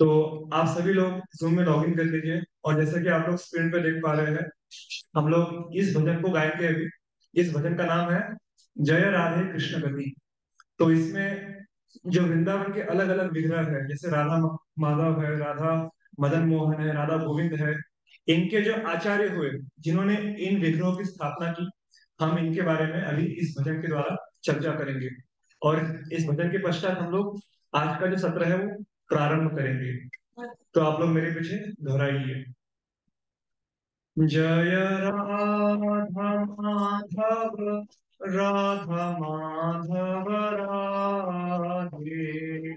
तो आप सभी लोग जूम में लॉग इन कर लीजिए। और जैसा कि आप लोग स्क्रीन पे देख पा रहे हैं, हम लोग इस भजन को गाएंगे अभी। इस भजन का नाम है जय राधे कृष्ण गति। तो इसमें जो वृंदावन के अलग अलग विग्रह है, जैसे राधा माधव है, राधा मदन मोहन है, राधा गोविंद है, इनके जो आचार्य हुए, जिन्होंने इन विग्रहों की स्थापना की, हम इनके बारे में अभी इस भजन के द्वारा चर्चा करेंगे। और इस भजन के पश्चात हम लोग आज का जो सत्र है वो प्रारंभ करेंगे। तो आप लोग मेरे पीछे दोहराइए। जय राधा माधव, राधा माधव राधे।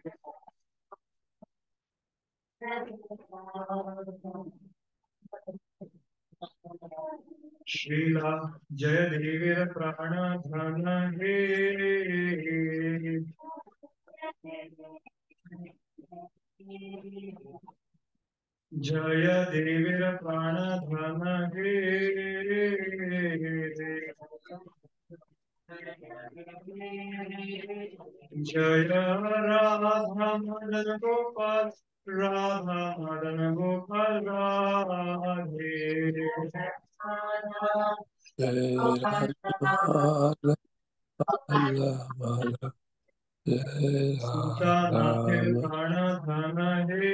श्रीला जय देवीर प्राण धन हे। जय देवीर प्राण धन हे। जय राधा मदन गोपाल, राधा मदन गोपाल राधे। जय राधा माधव माधव, जय सीता राधा नाथिर माधव। प्राण धन हे।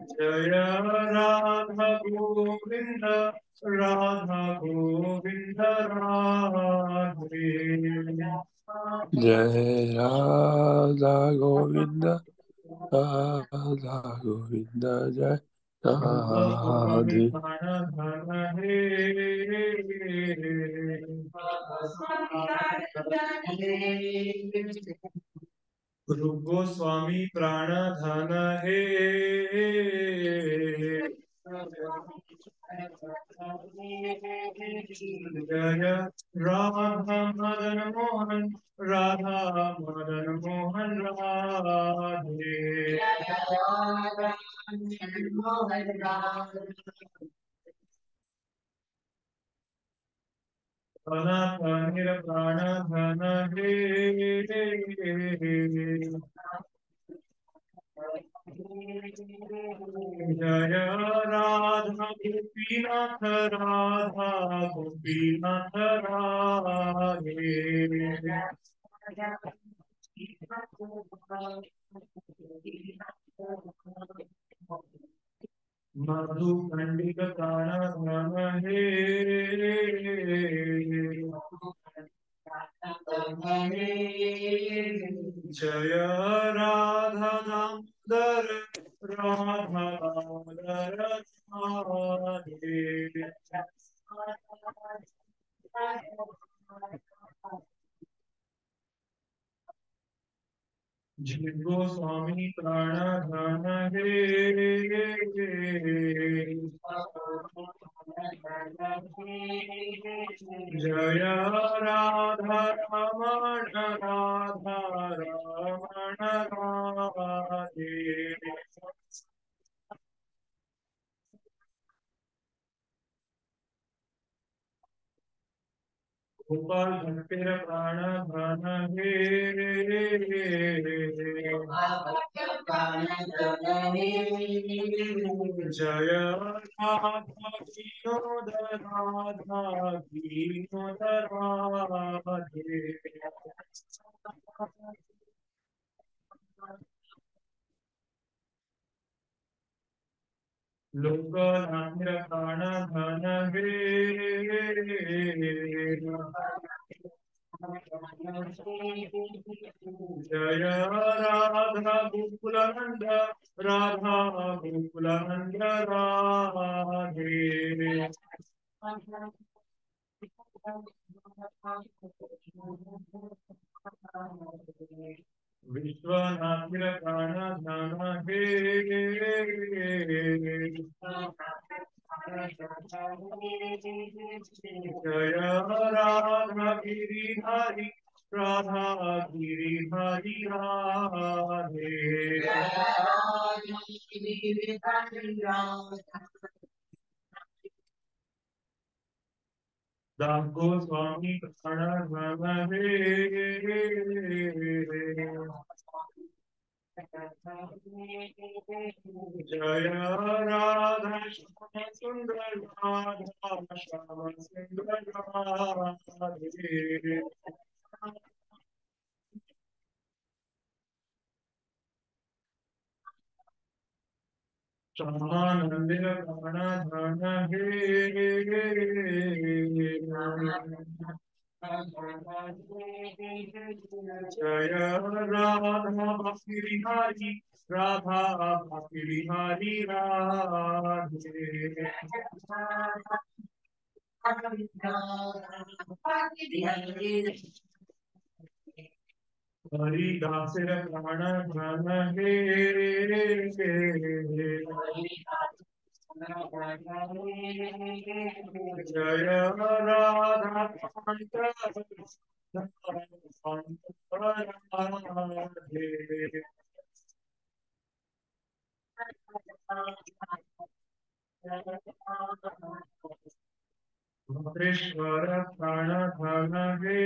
जय राधा गोविंद, राधा गोविंद राधे। जय राधा गोविंद, राधा गोविंद, जय गोस्वामी राधे। प्राण धन हे। गुरु गोस्वामी प्राण धन हे। जय राधा मदन मोहन, राधा मदन मोहन राधे। सनातन प्राण धन हे। जय राधा गोपीनाथ, राधा गोपीनाथ राधे। मधु पंडित प्राण धन हे। जय राधा दामोदर, राधा दामोदर राधे। जिन गोस्वामी प्राण धन हे। जय राधा रमण, राधा रमण राधे। गोपाल भट्टेर प्राण धन हे। जय राधा विनोद, राधा विनोद राधे। लोकनाथ प्राण धन हे। जय राधा गोकुलानंद, राधा गोकुलानंद राधे। विश्वनाथ प्राण धन हे। जय राधा गिरिधारी, राधा गिरिधारी राधे। दास गोस्वामी प्रणव हे। जय राधा श्याम सुंदर राधा श्याम सुंदर राधे। श्यामानंद प्राण धन हे। जय राधा गिरिहरि राधा गिरिहरि राधे। हरिदास प्राण धन हे। जय राधा राधे। कृष्ण प्राण धन हे।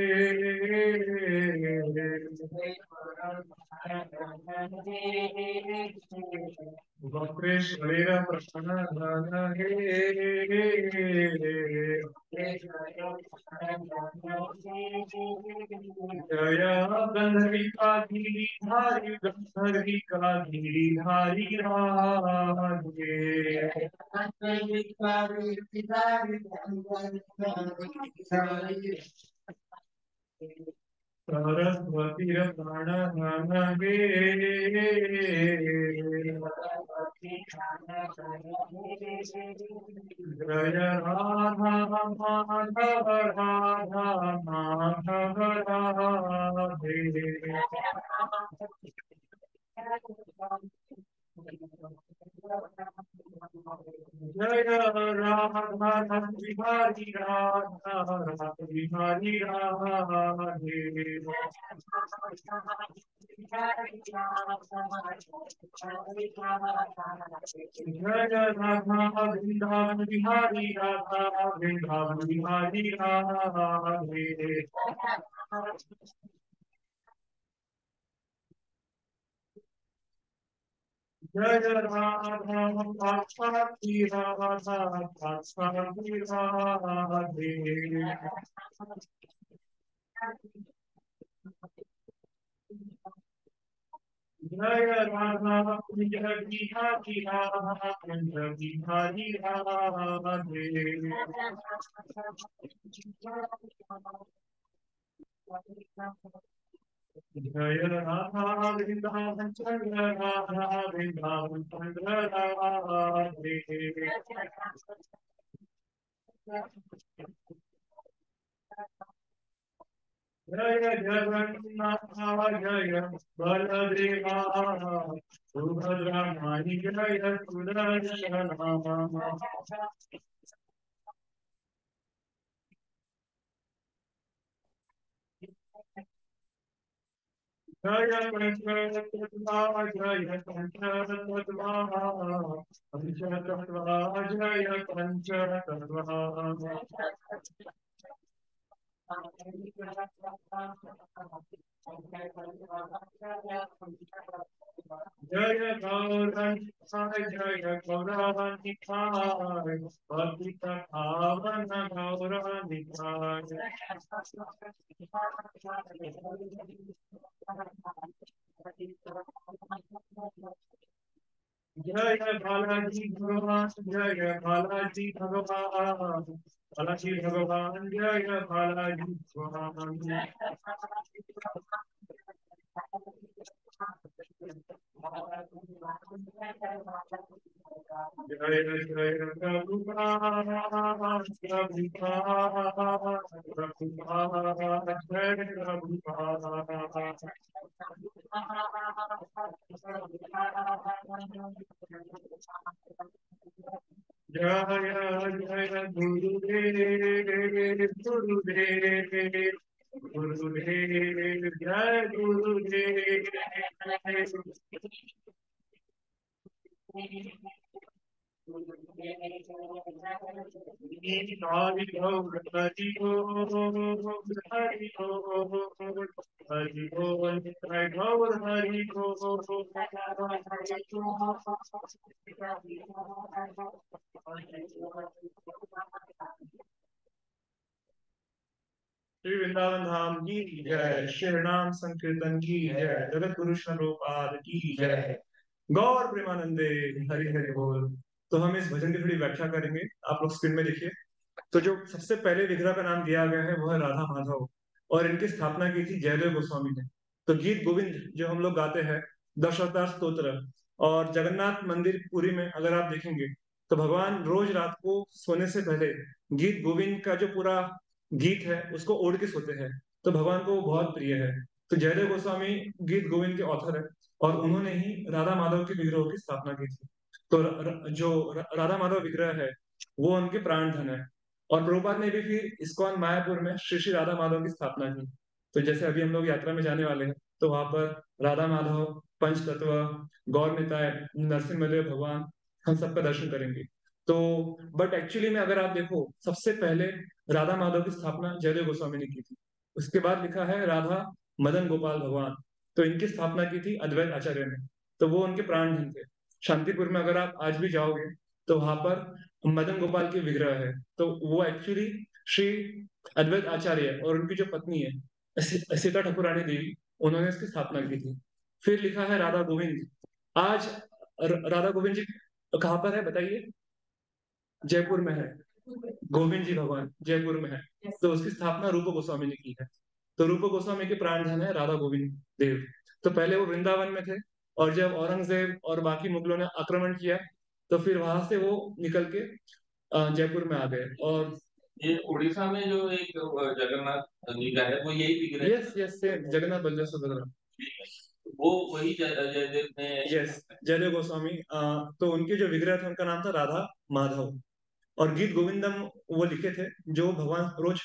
वक्रेश्वरेर प्रसन्न धन हे। जय गंधर्विका गिरिधारी गंधर्विका गिरिधारी राधे। सरस्वती प्राण धन हे। जय राधा माधव राधा माधव राधे। जय राधा बिहारी राधा राधा बिहारी राधे। जय राधा वृंदावन बिहारी राधा वृंदावन बिहारी राधे। जय राधा पार्वती राधा पार्वती राधे। जय राधा कुंज बिहारी राधा कुंज बिहारी राधे। जय राधा वृंदावन चंद्र राधा वृंदावन चंद्र राधे। जय जगन्नाथ जय बलदेवा सुभद्रा माई जय सुदर्शन। जय पंचतत्वा जय पंचतत्वा पंचतत्वा जय पंचतत्वा। जय गौरंगाय जय गौरवांगाय पतित पावन गौरवांगाय। जय बालाजी भगवान जय बालाजी भगवान बालाजी भगवान जय बालाजी भगवान। जय जय प्रभुपाद प्रभुपाद प्रभुपाद जय प्रभुपाद। जय जय गुरुदेव गुरुदेव गुरुदेव जय गुरुदेव। श्री वृंदावन धाम की जय, श्री हरिनाम संकीर्तन की जय, जगत गुरु स्वरूपाद की जय, गौर प्रेमानंदे, हरि हरि बोल। तो हम इस भजन की थोड़ी व्याख्या करेंगे। आप लोग स्क्रीन में देखिए। तो जो सबसे पहले विग्रह का नाम दिया गया है वो है राधा माधव, और इनकी स्थापना की थी जयदेव गोस्वामी ने। तो गीत गोविंद जो हम लोग गाते हैं, दशावतार स्तोत्र, और जगन्नाथ मंदिर पुरी में अगर आप देखेंगे तो भगवान रोज रात को सोने से पहले गीत गोविंद का जो पूरा गीत है उसको ओढ़ के सोते हैं। तो भगवान को वो बहुत प्रिय है। तो जयदेव गोस्वामी गीत गोविंद के ऑथर है, और उन्होंने ही राधा माधव के विग्रहों की स्थापना की थी। तो राधा माधव विग्रह है वो उनके प्राण धन है। और प्रभुपाद ने भी फिर इस्कॉन मायापुर में श्री श्री राधा माधव की स्थापना की। तो जैसे अभी हम लोग यात्रा में जाने वाले हैं, तो वहां पर राधा माधव, पंच तत्व, गौर निताय, नरसिम्हदेव भगवान, हम सबका दर्शन करेंगे। तो बट एक्चुअली में अगर आप देखो, सबसे पहले राधा माधव की स्थापना जयदेव गोस्वामी ने की थी। उसके बाद लिखा है राधा मदन गोपाल भगवान, तो इनकी स्थापना की थी अद्वैत आचार्य ने। तो वो उनके प्राण धन थे। शांतिपुर में अगर आप आज भी जाओगे तो वहां पर मदन गोपाल के विग्रह है। तो वो एक्चुअली श्री अद्वैत आचार्य और उनकी जो पत्नी है सीता ठाकुरानी देवी, उन्होंने इसकी स्थापना की थी। फिर लिखा है राधा गोविंद। आज राधा गोविंद जी कहाँ पर है बताइए? जयपुर में है। गोविंद जी भगवान जयपुर में है। तो उसकी स्थापना रूप गोस्वामी ने की है। तो रूप गोस्वामी के प्राण धन है राधा गोविंद देव। तो पहले वो वृंदावन में थे, और जब औरंगजेब और बाकी मुगलों ने आक्रमण किया तो फिर वहां से वो निकल के जयपुर में आ गए। और ये उड़ीसा में जो एक जगन्नाथ जी का है वो यही विग्रह है। Yes yes same Jagannath Baldev Subhadra, वो वही जयदेव ने। यस जयदेव गोस्वामी। तो उनके जो विग्रह थे उनका नाम था राधा माधव। और गीत गोविंदम वो लिखे थे जो भगवान रोज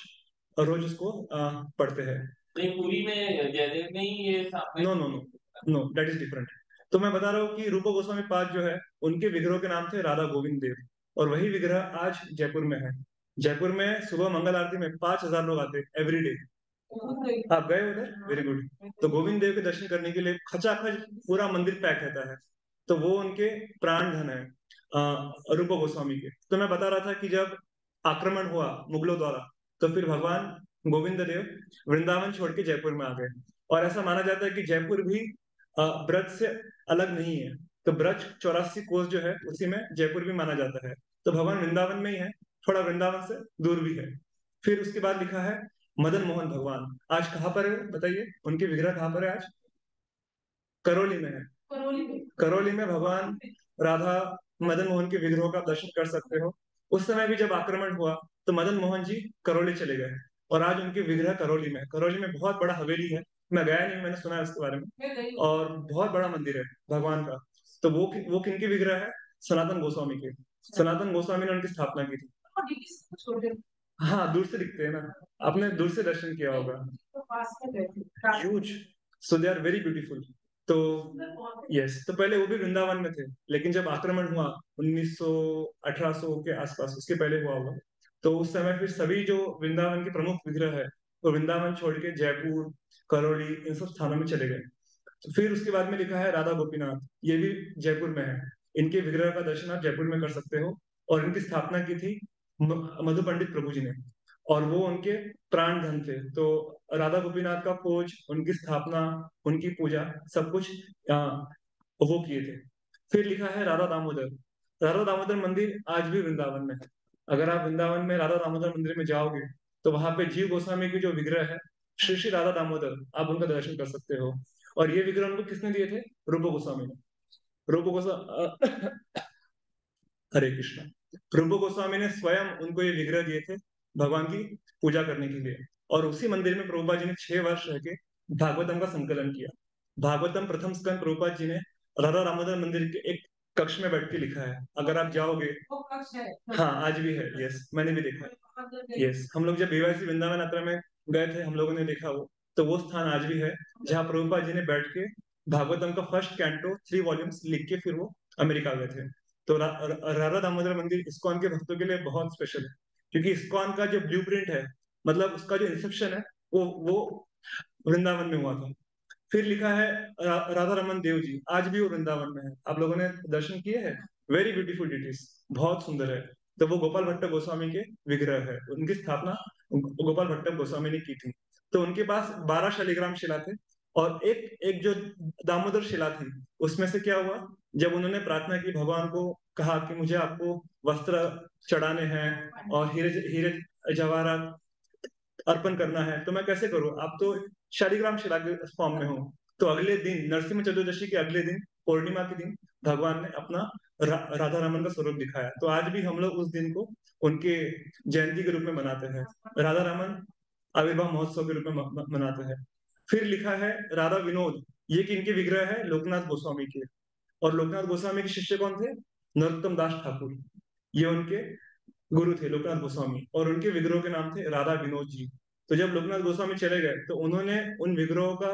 रोज उसको पढ़ते हैं। नहीं, पूरी में जयदेव ने ही ये स्थापना। No no no no, that is different. तो मैं बता रहा हूँ कि रूप गोस्वामी पाद जो है उनके विग्रहों के नाम थे राधा गोविंद देव, और वही विग्रह आज जयपुर में है। जयपुर में सुबह मंगल आरती में 5,000 लोग आते हैं एवरी डे। आप गए उधर? Very good. तो गोविंद देव के दर्शन करने के लिए खचाखच पूरा मंदिर पैक रहता है। तो वो उनके प्राण धन है रूप गोस्वामी के। तो मैं बता रहा था कि जब आक्रमण हुआ मुगलों द्वारा, तो फिर भगवान गोविंद देव वृंदावन छोड़ के जयपुर में आ गए। और ऐसा माना जाता है कि जयपुर भी ब्रज से अलग नहीं है। तो ब्रज 84 कोस जो है उसी में जयपुर भी माना जाता है। तो भगवान वृंदावन में ही है, थोड़ा वृंदावन से दूर भी है। फिर उसके बाद लिखा है मदन मोहन भगवान। आज कहाँ पर है बताइए? उनके विग्रह कहाँ पर है आज? करौली में है। करौली में भगवान राधा मदन मोहन के विग्रहों का आप दर्शन कर सकते हो। उस समय भी जब आक्रमण हुआ तो मदन मोहन जी करौली चले गए, और आज उनके विग्रह करौली में है। करौली में बहुत बड़ा हवेली है, मैं गया नहीं, मैंने सुना है उसके बारे में, और बहुत बड़ा मंदिर है भगवान का। तो वो किनके विग्रह है? सनातन गोस्वामी के। सनातन गोस्वामी ने उनकी स्थापना की थी। हाँ, दूर से दिखते हैं ना, आपने दूर से दर्शन किया होगा। Huge, so they are very beautiful. तो यस, तो पहले वो भी वृंदावन में थे, लेकिन जब आक्रमण हुआ 1900 1800 के आसपास, उसके पहले हुआ होगा, तो उस समय फिर सभी जो वृंदावन के प्रमुख विग्रह है वो वृंदावन छोड़ के जयपुर, करौली, इन सब स्थानों में चले गए। तो फिर उसके बाद में लिखा है राधा गोपीनाथ, ये भी जयपुर में है। इनके विग्रह का दर्शन आप जयपुर में कर सकते हो। और इनकी स्थापना की थी मधु पंडित प्रभु जी ने, और वो उनके प्राण धन थे। तो राधा गोपीनाथ का खोज, उनकी स्थापना, उनकी पूजा, सब कुछ वो किए थे। फिर लिखा है राधा दामोदर। राधा दामोदर मंदिर आज भी वृंदावन में है। अगर आप वृंदावन में राधा दामोदर मंदिर में जाओगे तो वहां पे जीव गोस्वामी की जो विग्रह है श्री श्री राधा दामोदर, आप उनका दर्शन कर सकते हो। और ये विग्रह उनको किसने दिए थे? रूप गोस्वामी ने। रूप गोस्वामी हरे कृष्ण। रूप गोस्वामी ने स्वयं उनको ये विग्रह दिए थे भगवान की पूजा करने के लिए। और उसी मंदिर में प्रभुपाद जी ने 6 वर्ष रह के भागवतम का संकलन किया। भागवतम प्रथम स्कंद प्रभुपाद जी ने राधा दामोदर मंदिर के एक कक्ष में बैठ के लिखा है। अगर आप जाओगे, हाँ आज भी है, यस मैंने भी देखा है। यस, हम लोग जब बीवाईसी वृंदावन यात्रा में गए थे, हम लोगों ने देखा वो। तो वो स्थान आज भी है जहाँ प्रभुपाद जी ने बैठ के भागवतम का फर्स्ट कैंटो 3 वॉल्यूम्स लिख के फिर वो अमेरिका गए थे। तो राधा दामोदर मंदिर इस्कॉन के भक्तों के लिए बहुत स्पेशल है, क्योंकि इस्कॉन का जो ब्लूप्रिंट है, मतलब उसका जो इंसेप्शन है, वो वृंदावन में हुआ था। फिर लिखा है राधा रमन देव जी, आज भी वो वृंदावन में है। आप लोगों ने दर्शन किए हैं? वेरी ब्यूटीफुल डिटीज, बहुत सुंदर है। तो वो गोपाल भट्ट गोस्वामी के विग्रह है, उनकी स्थापना गोपाल भट्ट गोस्वामी ने की थी। तो उनके पास 12 शालिग्राम शिला थे, और एक एक जो दामोदर शिला थी, उसमें से क्या हुआ, जब उन्होंने प्रार्थना की, भगवान को कहा कि मुझे आपको वस्त्र चढ़ाने हैं और हीरे हीरे जवाहरात अर्पण करना है, तो मैं कैसे करूं, आप तो शालिग्राम शिला के फॉर्म में हो। तो अगले दिन, नरसिंह चतुर्दशी के अगले दिन, पूर्णिमा के दिन, भगवान ने अपना राधा रमन का स्वरूप दिखाया। तो आज भी हम लोग उस दिन को उनके जयंती के रूप में मनाते हैं, राधा रमन आविर्भाव महोत्सव के रूप में मनाते हैं। फिर लिखा है राधा विनोद, ये किनके विग्रह है, लोकनाथ गोस्वामी के। और लोकनाथ गोस्वामी के शिष्य कौन थे, नरोत्तम दास ठाकुर, ये उनके गुरु थे लोकनाथ गोस्वामी, और उनके विग्रहों के नाम थे राधा विनोद जी। तो जब लोकनाथ गोस्वामी चले गए, तो उन्होंने उन विग्रहों का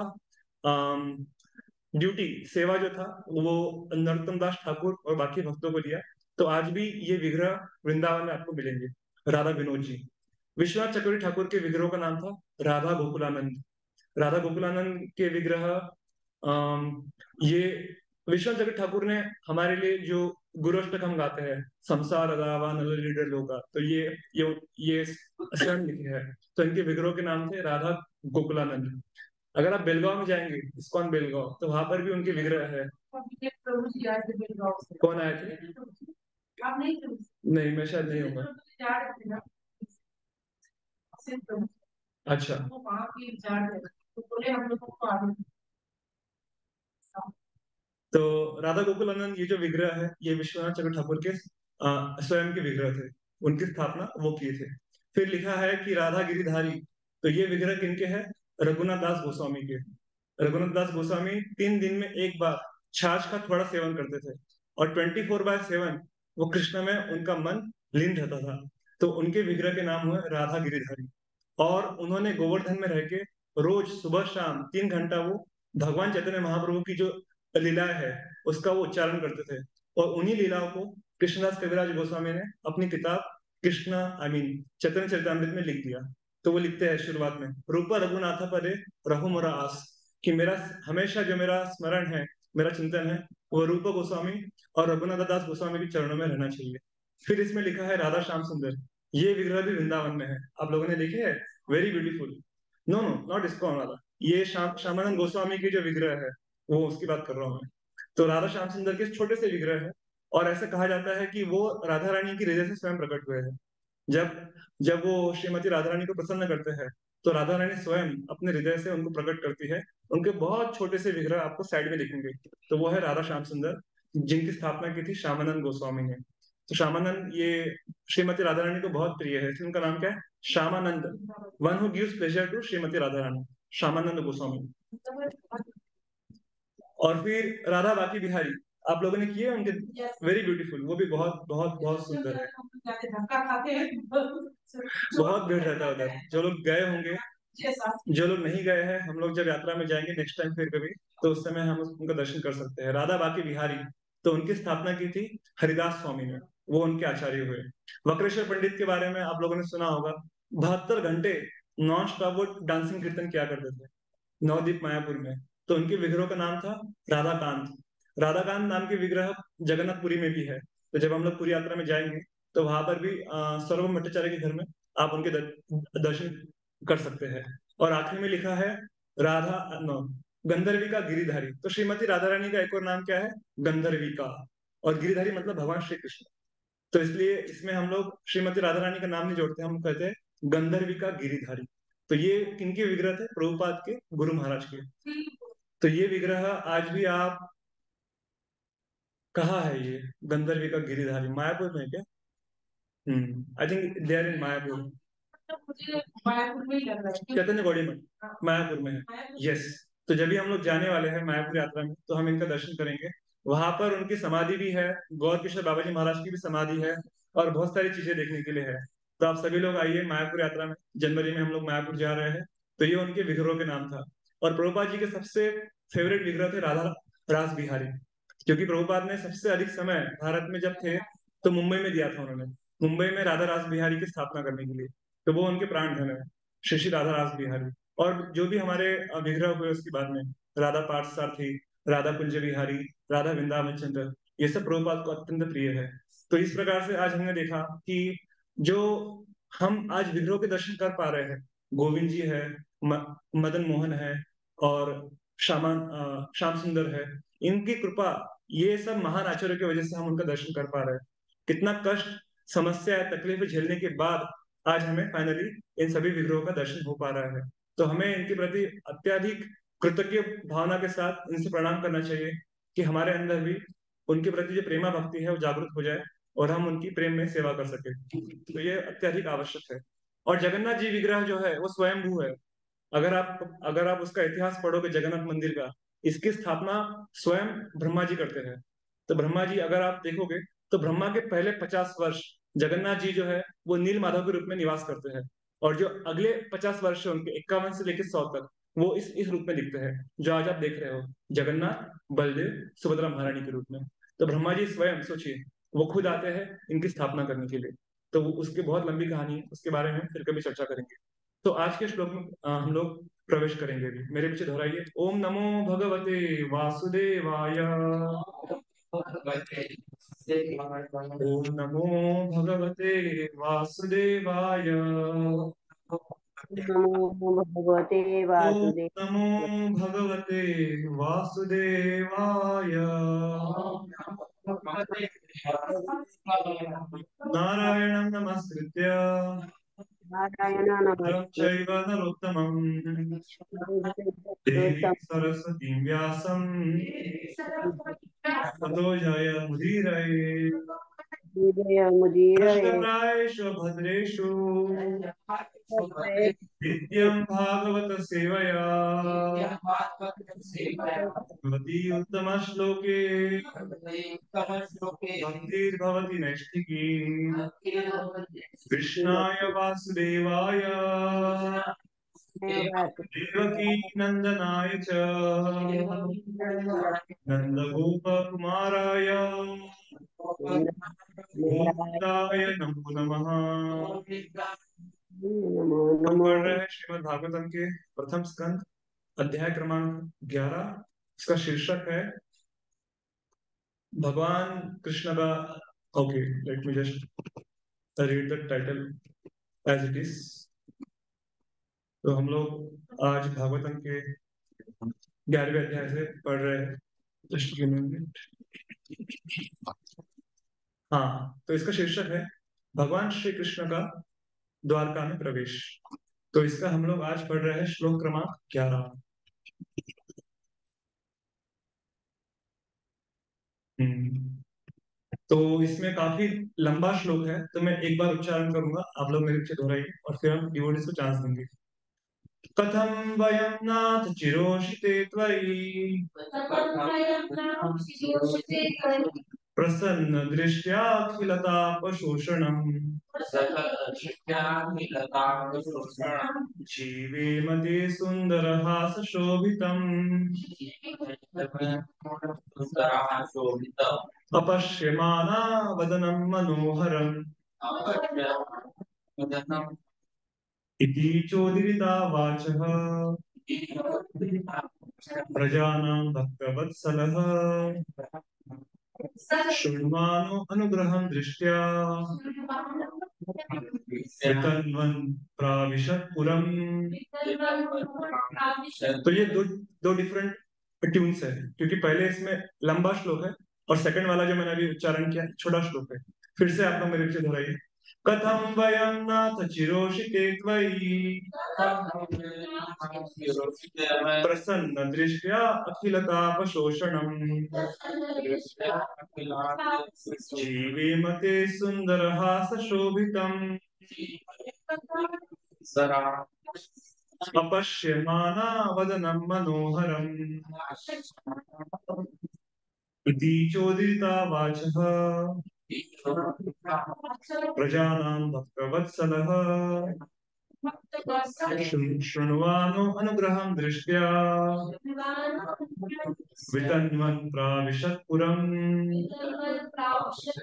ड्यूटी, सेवा जो था, वो नरोत्तम दास ठाकुर और बाकी भक्तों को दिया। तो आज भी ये विग्रह वृंदावन में आपको मिलेंगे, राधा विनोद जी। विश्वनाथ चक्रवर्ती ठाकुर के विग्रहों का नाम था राधा गोकुलानंद। राधा गोकुलानंद के विग्रह, ये विश्वनाथ चक्रवर्ती ठाकुर ने हमारे लिए जो गुरुअष्टक हम गाते हैं, संसार अदावा नल लीडर लोका, तो ये स्वयं लिखे हैं। तो इनके विग्रहों के नाम थे राधा गोकुलानंद। अगर आप बेलगांव में जाएंगे, इस्कॉन बेलगांव, तो वहां पर भी उनके विग्रह है। प्रभु जी आए थे बेलगांव से। कौन आए थे? आप नहीं थे? नहीं, मैं शायद नहीं होगा। अच्छा। वो वहाँ की इंचार्ज है, तो बोले हम लोगों को आगे। तो राधा गोकुलानंद, ये जो विग्रह है, ये विश्वनाथ चक्र ठाकुर के स्वयं के विग्रह थे, उनकी स्थापना वो किए थे। फिर लिखा है कि राधा गिरिधारी, तो ये विग्रह किनके हैं, रघुनाथ दास गोस्वामी के। रघुनाथ दास गोस्वामी 3 दिन में एक बार छाछ का थोड़ा सेवन करते थे, और 24/7 वो कृष्ण में उनका मन लीन रहता था। तो उनके विग्रह के नाम हुए राधा गिरिधारी। और उन्होंने गोवर्धन में रह के रोज सुबह शाम 3 घंटा वो भगवान चैतन्य महाप्रभु की जो लीलाएं है, उसका वो उच्चारण करते थे। और उन्हीं लीलाओं को कृष्णदास कविराज गोस्वामी ने अपनी किताब कृष्णा आई मीन चैतन्य चरितमृत में लिख दिया। तो वो लिखते हैं शुरुआत में, रूप रघुनाथ पदे रघु मोरा आस, कि मेरा हमेशा जो मेरा स्मरण है, मेरा चिंतन है, वो रूप गोस्वामी और रघुनाथ दास गोस्वामी के चरणों में रहना चाहिए। फिर इसमें लिखा है राधा श्याम सुंदर, ये विग्रह भी वृंदावन में है, आप लोगों ने देखे है, very beautiful. No no, not ISKCON वाला, ये श्यामानंद गोस्वामी के जो विग्रह है, वो उसकी बात कर रहा हूँ मैं। तो राधा श्याम सुंदर के छोटे से विग्रह है, और ऐसा कहा जाता है कि वो राधा रानी की हृदय से स्वयं प्रकट हुए हैं। जब जब वो श्रीमती राधा रानी को प्रसन्न करते हैं, तो राधा रानी स्वयं अपने हृदय से उनको प्रकट करती है। उनके बहुत छोटे से विग्रह आपको साइड में दिखेंगे। तो वो है राधा श्याम सुंदर, जिनकी स्थापना की थी श्यामानंद गोस्वामी ने। तो श्यामानंद, ये श्रीमती राधा रानी को बहुत प्रिय है, इसलिए उनका नाम क्या है, Shyamanand, one who gives pleasure to Shrimati Radha Rani, Shyamanand Goswami. और फिर राधा बाकी बिहारी, आप लोगों ने किए उनके, वेरी ब्यूटीफुल, वो भी बहुत बहुत बहुत सुंदर है। बहुत भीड़ रहता है उधर, जो लोग गए होंगे, जो लोग नहीं गए हैं, हम लोग जब यात्रा में जाएंगे नेक्स्ट टाइम फिर कभी, तो उस समय हम उनका दर्शन कर सकते हैं। राधा बाकी बिहारी, तो उनकी स्थापना की थी हरिदास स्वामी ने, वो उनके आचार्य हुए। वक्रेश्वर पंडित के बारे में आप लोगों ने सुना होगा, 72 घंटे नॉन स्टॉप वो डांसिंग कीर्तन किया करते थे नवदीप मायापुर में। तो उनके विग्रह का नाम था राधाकांत। राधाकांत नाम के विग्रह जगन्नाथपुरी में भी है। तो जब हम लोग पूरी यात्रा में जाएंगे, तो वहां पर भी सर्वम भट्टाचार्य के घर में आप उनके दर्शन कर सकते हैं। और आखिर में लिखा है राधा नो गंधर्विका गिरिधारी। तो श्रीमती राधा रानी का एक और नाम क्या है, गंधर्विका, और गिरिधारी मतलब भगवान श्री कृष्ण। तो इसलिए इसमें हम लोग श्रीमती राधा रानी का नाम नहीं जोड़ते, हम कहते हैं गंधर्विका गिरिधारी। तो ये किनके विग्रह थे, प्रभुपाद के गुरु महाराज के। तो ये विग्रह आज भी आप, कहाँ है ये गंधर्विका गिरिधारी, मायापुर में है क्या? I think they are in Mayapur. मुझे मायापुर में ही लग रहा है, चैतन्य गौड़ी मठ मायापुर में है। यस। तो जब भी हम लोग जाने वाले हैं मायापुर यात्रा में, तो हम इनका दर्शन करेंगे। वहां पर उनकी समाधि भी है, गौर किशोर बाबा जी महाराज की भी समाधि है, और बहुत सारी चीजें देखने के लिए है। तो आप सभी लोग आइए मायापुर यात्रा में, जनवरी में हम लोग मायापुर जा रहे हैं। तो ये उनके विग्रहों के नाम था। और प्रभुपाद जी के सबसे फेवरेट विग्रह थे राधा रास बिहारी। क्योंकि प्रभुपाद ने सबसे अधिक समय भारत में जब थे तो मुंबई में दिया था उन्होंने, मुंबई में राधा रास बिहारी की स्थापना करने के लिए। तो वो उनके प्राण धन है, श्री श्री राधा रास बिहारी। और जो भी हमारे विग्रह हुए उसके बाद में, राधा पार्थसारथी, राधा कुंज बिहारी, राधा वृंदावन चंद्र, ये सब प्रभुपाद को अत्यंत प्रिय है। तो इस प्रकार से आज हमने देखा कि जो हम आज विग्रहों के दर्शन कर पा रहे हैं, गोविंद जी है, मदन मोहन है, और श्याम सुंदर है, इनकी कृपा, ये सब महान आचार्यों की वजह से हम उनका दर्शन कर पा रहे हैं। कितना कष्ट, समस्या, तकलीफ झेलने के बाद आज हमें फाइनली इन सभी विग्रहों का दर्शन हो पा रहा है। तो हमें इनके प्रति अत्यधिक कृतज्ञ भावना के साथ इनसे प्रणाम करना चाहिए, कि हमारे अंदर भी उनके प्रति जो प्रेमा भक्ति है वो जागृत हो जाए, और हम उनकी प्रेम में सेवा कर सके। तो ये अत्यधिक आवश्यक है। और जगन्नाथ जी विग्रह जो है वो स्वयंभू है। अगर आप उसका इतिहास पढ़ोगे जगन्नाथ मंदिर का, इसकी स्थापना स्वयं ब्रह्मा जी करते हैं। तो ब्रह्मा जी, अगर आप देखोगे, तो ब्रह्मा के पहले 50 वर्ष जगन्नाथ जी जो है वो नील माधव के रूप में निवास करते हैं। और जो अगले 50 वर्ष है उनके, 51 से लेकर 100 तक, वो इस रूप में दिखते हैं जो आज आप देख रहे हो, जगन्नाथ, बलदेव, सुभद्रा महारानी के रूप में। तो ब्रह्मा जी स्वयं सोचिए, वो खुद आते हैं इनकी स्थापना करने के लिए। तो उसकी बहुत लंबी कहानी है, उसके बारे में फिर कभी चर्चा करेंगे। तो आज के श्लोक में हम लोग प्रवेश करेंगे भी। मेरे पीछे दोहराइए, ओम नमो भगवते वासुदेवाय। ओम नमो भगवते वासुदेवाय। नमो भगवते ओम वासुदेव। नमो भगवते वासुदेवाय। नारायणं नमस्कृत्य नारायण नरं नमस्ते। चैव नरोत्तमं देवीं सरस्वतीं व्यासं ततो जयमुदीरये। विजय मुदीरये। नमस्कारायेषु भद्रेषु नित्यं भागवत सेवया भवति उत्तमश्लोके भक्तिर्भवति नैष्ठिकी। कृष्णाय वासुदेवाय देवकी नंदनाय च नंदगोपकुमाराय गोविंदाय नमो नमः। नमो हम नमो। पढ़ रहे हैं श्रीमद् भागवतम के प्रथम स्कंद, अध्याय क्रमांक 11। इसका शीर्षक है भगवान कृष्ण का। Okay, let me just read the title as it is. तो हम लोग आज भागवतम के 11वें अध्याय से पढ़ रहे हैं। Just give me minute. हाँ, तो इसका शीर्षक है भगवान श्री कृष्ण का द्वारका में प्रवेश। तो इसका हम लोग आज पढ़ रहे हैं श्लोक क्रमांक 11। तो इसमें काफी लंबा श्लोक है, तो मैं एक बार उच्चारण करूंगा, आप लोग मेरे पीछे दोहराइए, और फिर हम डिवोटीज को चांस देंगे। कथम वयं नाथ चिरोषिते त्वयि प्रसन्न दृष्ट्याखिलतापशोषणम् जीवेम ते सुन्दरहासशोभितम् अपश्यमाना वदनं मनोहरम् इति चोदिता वाचः प्रजानां भक्तवत्सलः शृण्वानो अनुग्रहं दृष्ट्या वितन्वन् प्राविशत् पुरम्। तो ये दो दो डिफरेंट ट्यून्स है, क्योंकि पहले इसमें लंबा श्लोक है और सेकंड वाला जो मैंने अभी उच्चारण किया छोटा श्लोक है। फिर से आप लोग मेरे पीछे दोहराइए। कथम वयं नाथ चिरोषिते त्वयि प्रसन्न दृष्ट्या अखिलतापशोषणम् जीवेम ते सुन्दरहासशोभितम् अपश्यमाना वदनं मनोहरम् इति चोदिता वाचः प्रजानां भक्तवत्सलः शृण्वानो अनुग्रहं दृष्ट्या वितन्वन् प्राविशत्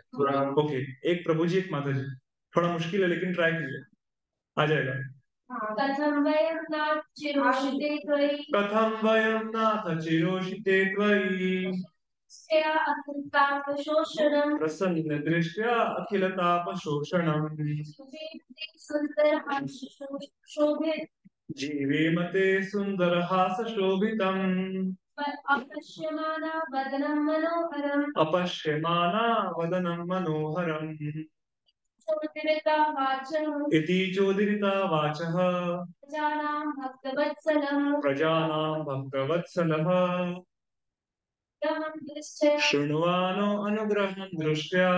पुरम्। ओके, एक प्रभु जी एक माता जी, थोड़ा मुश्किल है लेकिन ट्राई कीजिए, आ जाएगा। कथं वयं नाथ चिरोषिते त्वयि प्रसन्न दृष्ट्या अखिल तापशोषणम् जीवेम ते सुन्दरहास शोभितम् अपश्यमाना वदनं मनोहरम् इति चोदिता वाचः प्रजानां भक्तवत्सलः शृण्वानो अनुग्रहं दृष्ट्या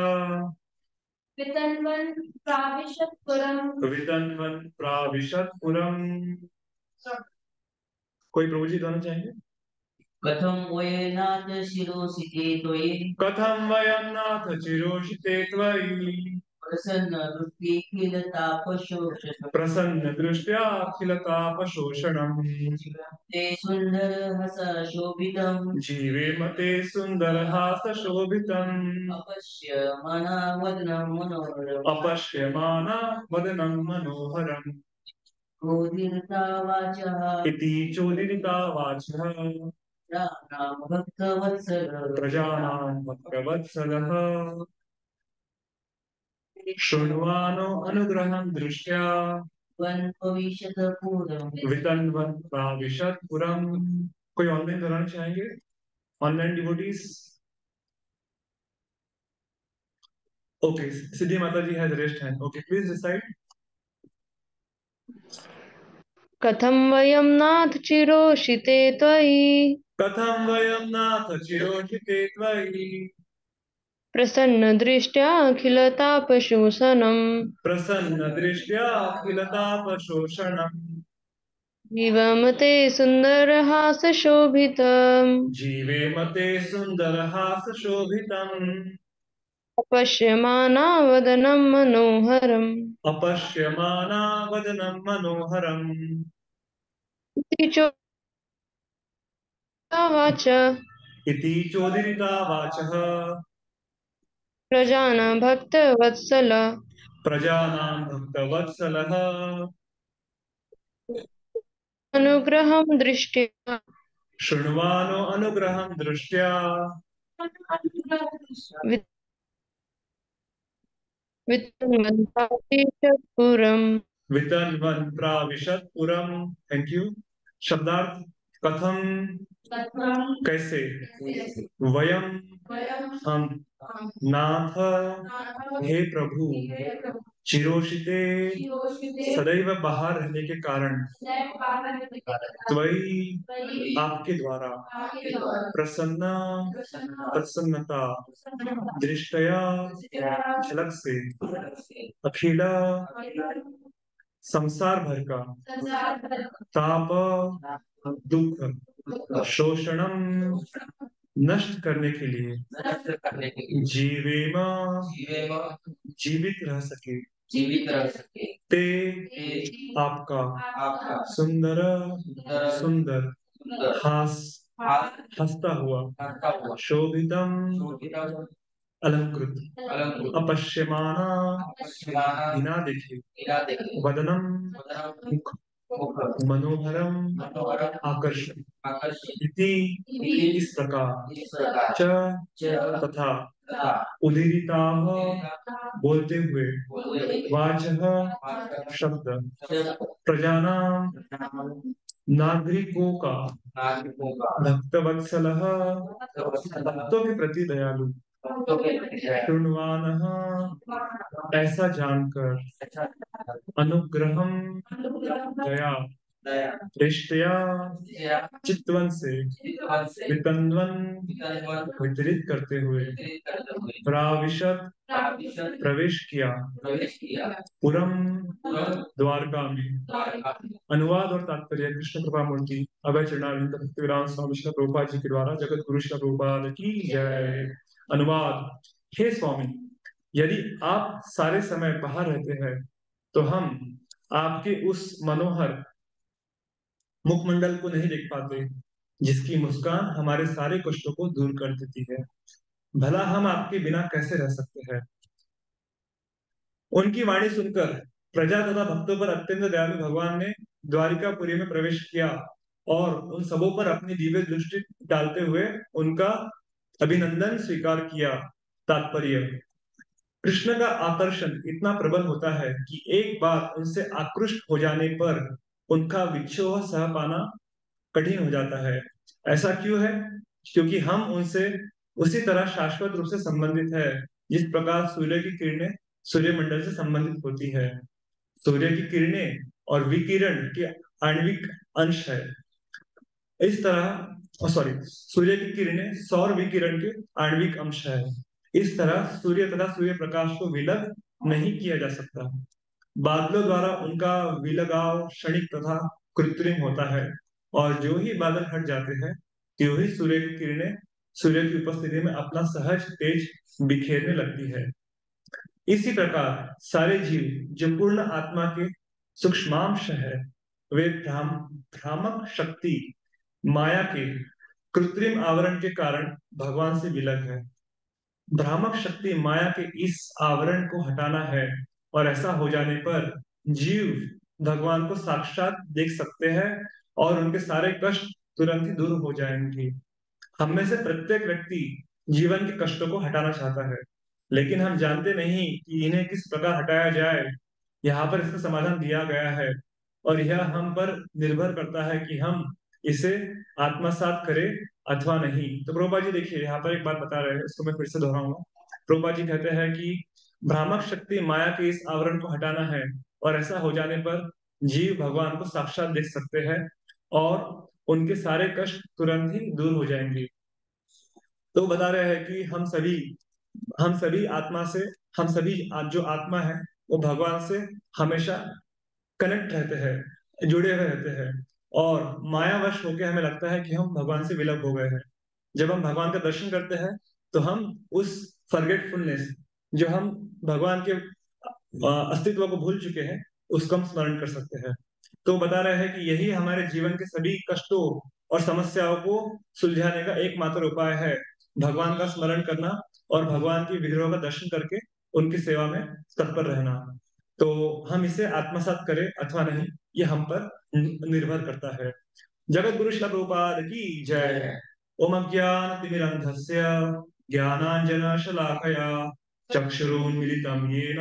वितन्वन् प्राविशत् पुरम्। कोई प्रभु जी दोनों चाहेंगे? कथं वयं नाथ शिरोषिते त्वयि कथं वयं नाथ चिरोषिते त्वयि प्रसन्न दृष्टिखिलतापशोषणम् प्रसन्न दृष्ट्या अखिलतापशोषणम् ते सुन्दरहस शोभितम् जीवेम ते सुन्दरहास शोभितम् अपश्यमाना वदनं मनोहरम् अपश्यमाना वदनं मनोहरम् क्रोधीरता वाचः इति चोदिता वाचः प्रजानां भक्तवत्सलः शृण्वानो अनुग्रहं दृष्ट्या वितन्वन् प्राविशत् पुरम्। कोई ऑनलाइन कराना चाहेंगे? Online devotees? Okay, Siddhi Mata ji has raised hand. Okay, please decide. कथं वयं नाथ चिरोषिते त्वयि कथं वयं नाथ चिरोषिते त्वयि प्रसन्नदृष्ट्याखिलतापशोषणम् प्रसन्न दृष्ट्या अखिलतापशोषणम् जीवं ते सुन्दरहासशोभितम् जीवेम ते सुन्दरहासशोभितम् अपश्यमाना वदनं मनोहरम् अपश्यमाना वदनं मनोहरम् इति चोदितावाच इति चोदिता वाचः प्रजानां भक्तवत्सल प्रजानां भक्तवत्सलः अनुग्रहं दृष्ट्या शृण्वानो अनुग्रहं दृष्ट्या वितन्वन्तातीशपुरम् वितन्वन् प्राविशत् पुरम्। Thank you. शब्दार्थ कथम, कैसे, वयम हम, नाथ हे प्रभु, चिरोषिते सदैव बाहर रहने के कारण, त्वयि आपके द्वारा, प्रसन्न प्रसन्नता, दृष्टया झलक से, अखिला संसार भर का ताप दुख शोषणम नष्ट करने के लिए जीवेमा जीवित रह सके ते आपका सुंदर सुंदर हास हंसता हुआ शोभितम अलंकृत अपश्यमाना बिना देखे वदनम मुख मनोहरम आकर्षण इति इस प्रकार च तथा उदीरिताः बोलते हुए वाचः शब्द प्रजानां नागरिकों का भक्तवत्सलः भक्तों के प्रति दयालु शृण्वानः ऐसा जानकर अनुग्रहम दया दृष्टया चित्तवन से वितन्वन वितरित करते हुए प्राविशत प्रवेश किया पुरम द्वारका में। अनुवाद और तात्पर्य कृष्ण कृपा मूर्ति अभय चरणारविंद भक्तिवेदांत स्वामी श्रील प्रभुपाद जी के द्वारा जगत गुरु श्रील प्रभुपाद की जय। अनुवाद। हे स्वामी, यदि आप सारे समय बाहर रहते हैं तो हम आपके उस मनोहर मुखमंडल को नहीं देख पाते, जिसकी मुस्कान हमारे सारे कष्टों को दूर कर देती है। भला हम आपके बिना कैसे रह सकते हैं। उनकी वाणी सुनकर प्रजा तथा भक्तों पर अत्यंत दयालु भगवान ने द्वारिकापुरी में प्रवेश किया और उन सबों पर अपनी दिव्य दृष्टि डालते हुए उनका अभिनंदन स्वीकार किया। तात्पर्य, कृष्ण का आकर्षण इतना प्रबल होता है कि एक बार उनसे आकृष्ट हो जाने पर उनका विच्छोह सह पाना कठिन हो जाता है। ऐसा क्यों है? क्योंकि हम उनसे उसी तरह शाश्वत रूप से संबंधित है, जिस प्रकार सूर्य की किरणें सूर्यमंडल से संबंधित होती है। सूर्य की किरणें और विकिरण के आणविक अंश है। इस तरह सॉरी सूर्य की किरणें सौर विकिरण के आणविक अंश है। इस तरह सूर्य तथा सूर्य प्रकाश को विलग नहीं किया जा सकता। बादलों द्वारा उनका विलगाव क्षणिक तथा कृत्रिम होता है, और जो ही बादल हट जाते हैं त्यों ही सूर्य की किरणें सूर्य की उपस्थिति में अपना सहज तेज बिखेरने लगती है। इसी प्रकार सारे जीव जो पूर्ण आत्मा के सूक्ष्मांश है, वे भ्रामक शक्ति माया के कृत्रिम आवरण के कारण भगवान से विलग है। भ्रामक शक्ति माया के इस आवरण को हटाना है, और ऐसा हो जाने पर जीव भगवान को साक्षात देख सकते हैं और उनके सारे कष्ट तुरंत ही दूर हो जाएंगे। हम में से प्रत्येक व्यक्ति जीवन के कष्टों को हटाना चाहता है, लेकिन हम जानते नहीं कि इन्हें किस प्रकार हटाया जाए। यहाँ पर इसका समाधान दिया गया है, और यह हम पर निर्भर करता है कि हम इसे आत्मसात करें अथवा नहीं। तो प्रभुपा जी देखिए, यहाँ पर एक बात बता रहे हैं, इसको मैं फिर से दोहराऊंगा। प्रभुपा जी कहते हैं कि भ्रामक शक्ति माया के इस आवरण को हटाना है, और ऐसा हो जाने पर जीव भगवान को साक्षात देख सकते हैं और उनके सारे कष्ट तुरंत ही दूर हो जाएंगे। तो बता रहे हैं कि हम सभी आत्मा से हम सभी जो आत्मा है वो भगवान से हमेशा कनेक्ट रहते हैं, जुड़े हुए रहते हैं, और मायावश होकर हमें लगता है कि हम भगवान से विलग हो गए हैं। जब हम भगवान का दर्शन करते हैं तो हम उस फॉरगेटफुलनेस, जो हम भगवान के अस्तित्व को भूल चुके हैं, उसको हम स्मरण कर सकते हैं। तो बता रहे हैं कि यही हमारे जीवन के सभी कष्टों और समस्याओं को सुलझाने का एकमात्र उपाय है, भगवान का स्मरण करना और भगवान की विग्रहों का दर्शन करके उनकी सेवा में तत्पर रहना। तो हम इसे आत्मसात करें अथवा नहीं, ये हम पर निर्भर करता है। जगत गुरु श्रील प्रभुपाद की जय। ओम अज्ञानतिमिरन्धस्य ज्ञानाञ्जनशलाकया चक्षुरुन्मिलितं येन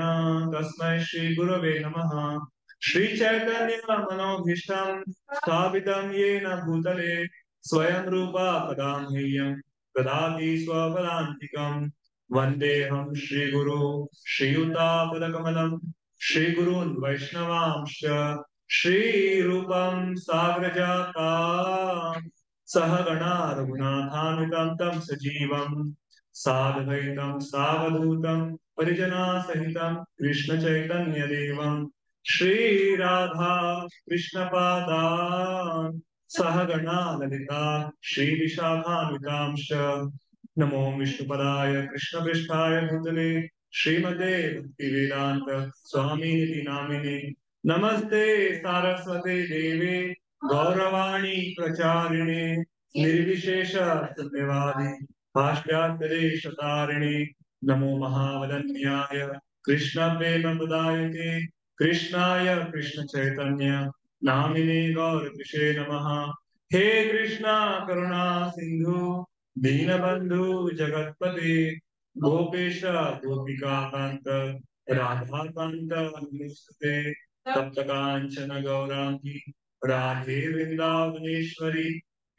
तस्मै श्रीगुरवे नमः। श्रीचैतन्यमनोभीष्टं स्थापितं येन भूतले स्वयं रूपा पदां ह्येयं ददाति स्वपदान्तिकम्। वन्देऽहं श्रीगुरो श्रीयुतापदकमलं श्रीगुरून् वैष्णवांश्च श्रीरूपं साग्रजाता सहगणा रघुनाथान्वितं तं सजीवं साद्वैतं सावधूतं परिजनासहितं कृष्णचैतन्यदेवं श्रीराधा कृष्णपादान् सहगणा ललिता श्रीविशाखान्वितांश्च। नमो विष्णुपदाय कृष्णपृष्ठाय भूतले श्रीमते भक्तिवेदांत स्वामिनिति नामिने नमस्ते सारस्वते देवे गौरवाणी प्रचारिणे निर्विशेष शून्यवादी भाष्यान्तरेशतारिणे नमो महावदन्याय कृष्ण प्रेम प्रदायते कृष्णाय कृष्ण चैतन्य नामिने गौरकृषे नमः। हे कृष्णा करुणा सिंधु दीनबंधु जगतपते गोपेश गोपिका कांत राधा कांत नमस्ते तप्त कांचन गौरांगी राधे वृंदावनेश्वरी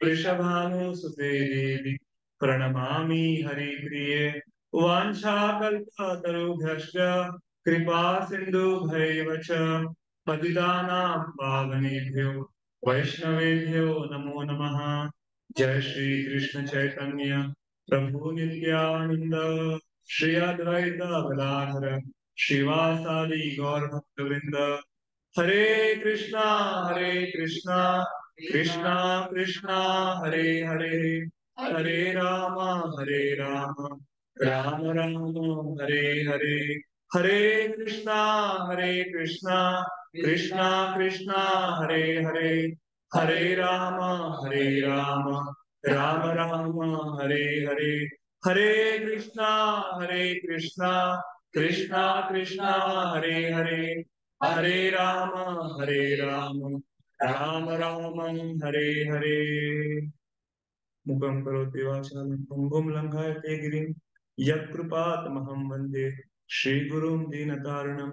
वृषभानुसुते देवी प्रणमामि हरिप्रिये। वाञ्छाकल्पतरुभ्यश्च कृपा सिन्धुभ्यैव च पतितानां पावनेभ्यो वैष्णवेभ्यो नमो नमः। जय श्री कृष्ण चैतन्य प्रभु नित्यानंद श्री अद्वैत गदाधर श्रीवासादि गौर भक्तवृंद। हरे कृष्णा कृष्णा कृष्णा हरे हरे, हरे राम राम राम हरे हरे। हरे कृष्णा कृष्णा कृष्णा हरे हरे, हरे राम राम राम हरे हरे, हरे कृष्णा कृष्णा कृष्णा हरे हरे, हरे राम राम राम हरे हरे। मुखं करोति वाचालं पङ्गुं लङ्घयते गिरिं यत्कृपातमहं वन्दे श्रीगुरुं दीनतारिणं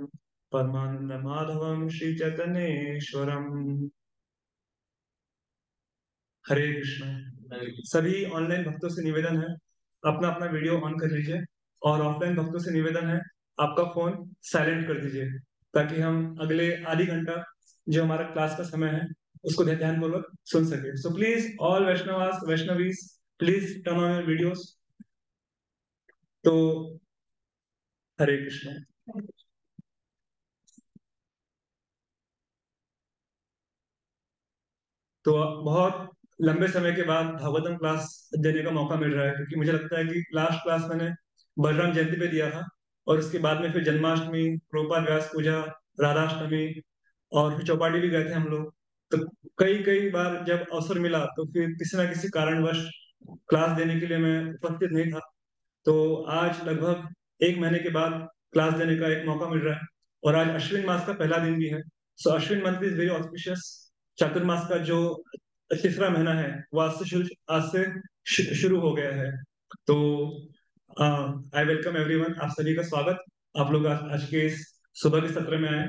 परमानन्दमाधवं श्रीचैतन्येश्वरम्। हरे कृष्ण। सभी ऑनलाइन भक्तों से निवेदन है, अपना अपना वीडियो ऑन कर लीजिए, और ऑफलाइन भक्तों से निवेदन है आपका फोन साइलेंट कर दीजिए, ताकि हम अगले आधी घंटा जो हमारा क्लास का समय है उसको ध्यानपूर्वक सुन सके। So please all Vaishnavas Vaishnavis, please turn on your videos. तो हरे कृष्ण। तो बहुत लंबे समय के बाद भागवतम क्लास देने का मौका मिल रहा है, क्योंकि मुझे लगता है कि लास्ट क्लास मैंने बलराम जयंती पे दिया था, और उसके बाद में फिर जन्माष्टमी, प्रभुपाद व्यास पूजा, राधाष्टमी, और फिर चौपाटी भी गए थे हम लोग। तो कई कई बार जब अवसर मिला तो फिर किसी ना किसी कारणवश क्लास देने के लिए मैं उपस्थित नहीं था। तो आज लगभग एक महीने के बाद क्लास देने का एक मौका मिल रहा है, और आज अश्विन मास का पहला दिन भी है। So Ashwin month is very auspicious. Chaturmas का जो तीसरा महीना है वो आज से शुरू हो गया है। तो आई वेलकम एवरीवन, आप सभी का स्वागत। आप लोग आज के इस सुबह के सत्र में आए।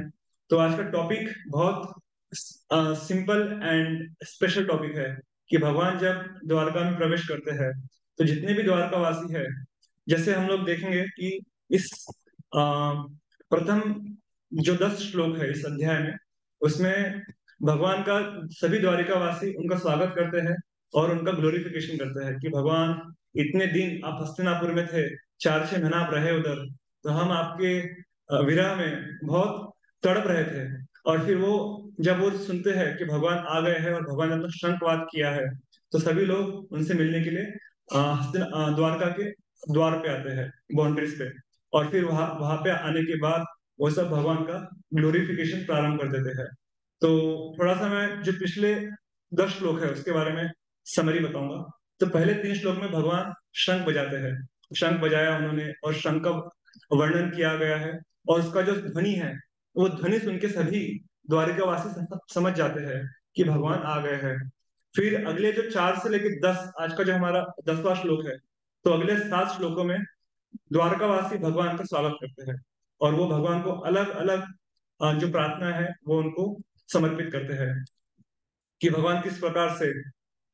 तो आज का टॉपिक बहुत सिंपल एंड स्पेशल टॉपिक है, कि भगवान जब द्वारका में प्रवेश करते हैं तो जितने भी द्वारका वासी है, जैसे हम लोग देखेंगे कि इस प्रथम जो 10 श्लोक है इस अध्याय में, उसमें भगवान का सभी द्वारिकावासी उनका स्वागत करते हैं और उनका ग्लोरिफिकेशन करते हैं, कि भगवान इतने दिन आप हस्तिनापुर में थे, 4-6 महीना आप रहे उधर, तो हम आपके विरह में बहुत तड़प रहे थे। और फिर वो जब वो सुनते हैं कि भगवान आ गए हैं और भगवान ने अपना शंखवाद किया है, तो सभी लोग उनसे मिलने के लिए द्वारका के द्वार पे आते हैं, बाउंड्रीज पे। और फिर वहां वहां पे आने के बाद वो सब भगवान का ग्लोरिफिकेशन प्रारंभ कर देते हैं। तो थोड़ा सा मैं जो पिछले 10 श्लोक है उसके बारे में समरी बताऊंगा। तो पहले 3 श्लोक में भगवान शंख बजाते हैं, शंख बजाया उन्होंने और शंख का वर्णन किया गया है, और उसका जो ध्वनि है वो ध्वनि सुन के सभी द्वारिकावासी समझ जाते हैं कि भगवान आ गए हैं। फिर अगले जो 4 से लेकर 10, आज का जो हमारा 10वां श्लोक है, तो अगले 7 श्लोकों में द्वारकावासी भगवान का स्वागत करते हैं, और वो भगवान को अलग अलग जो प्रार्थना है वो उनको समर्पित करते हैं, कि भगवान किस प्रकार से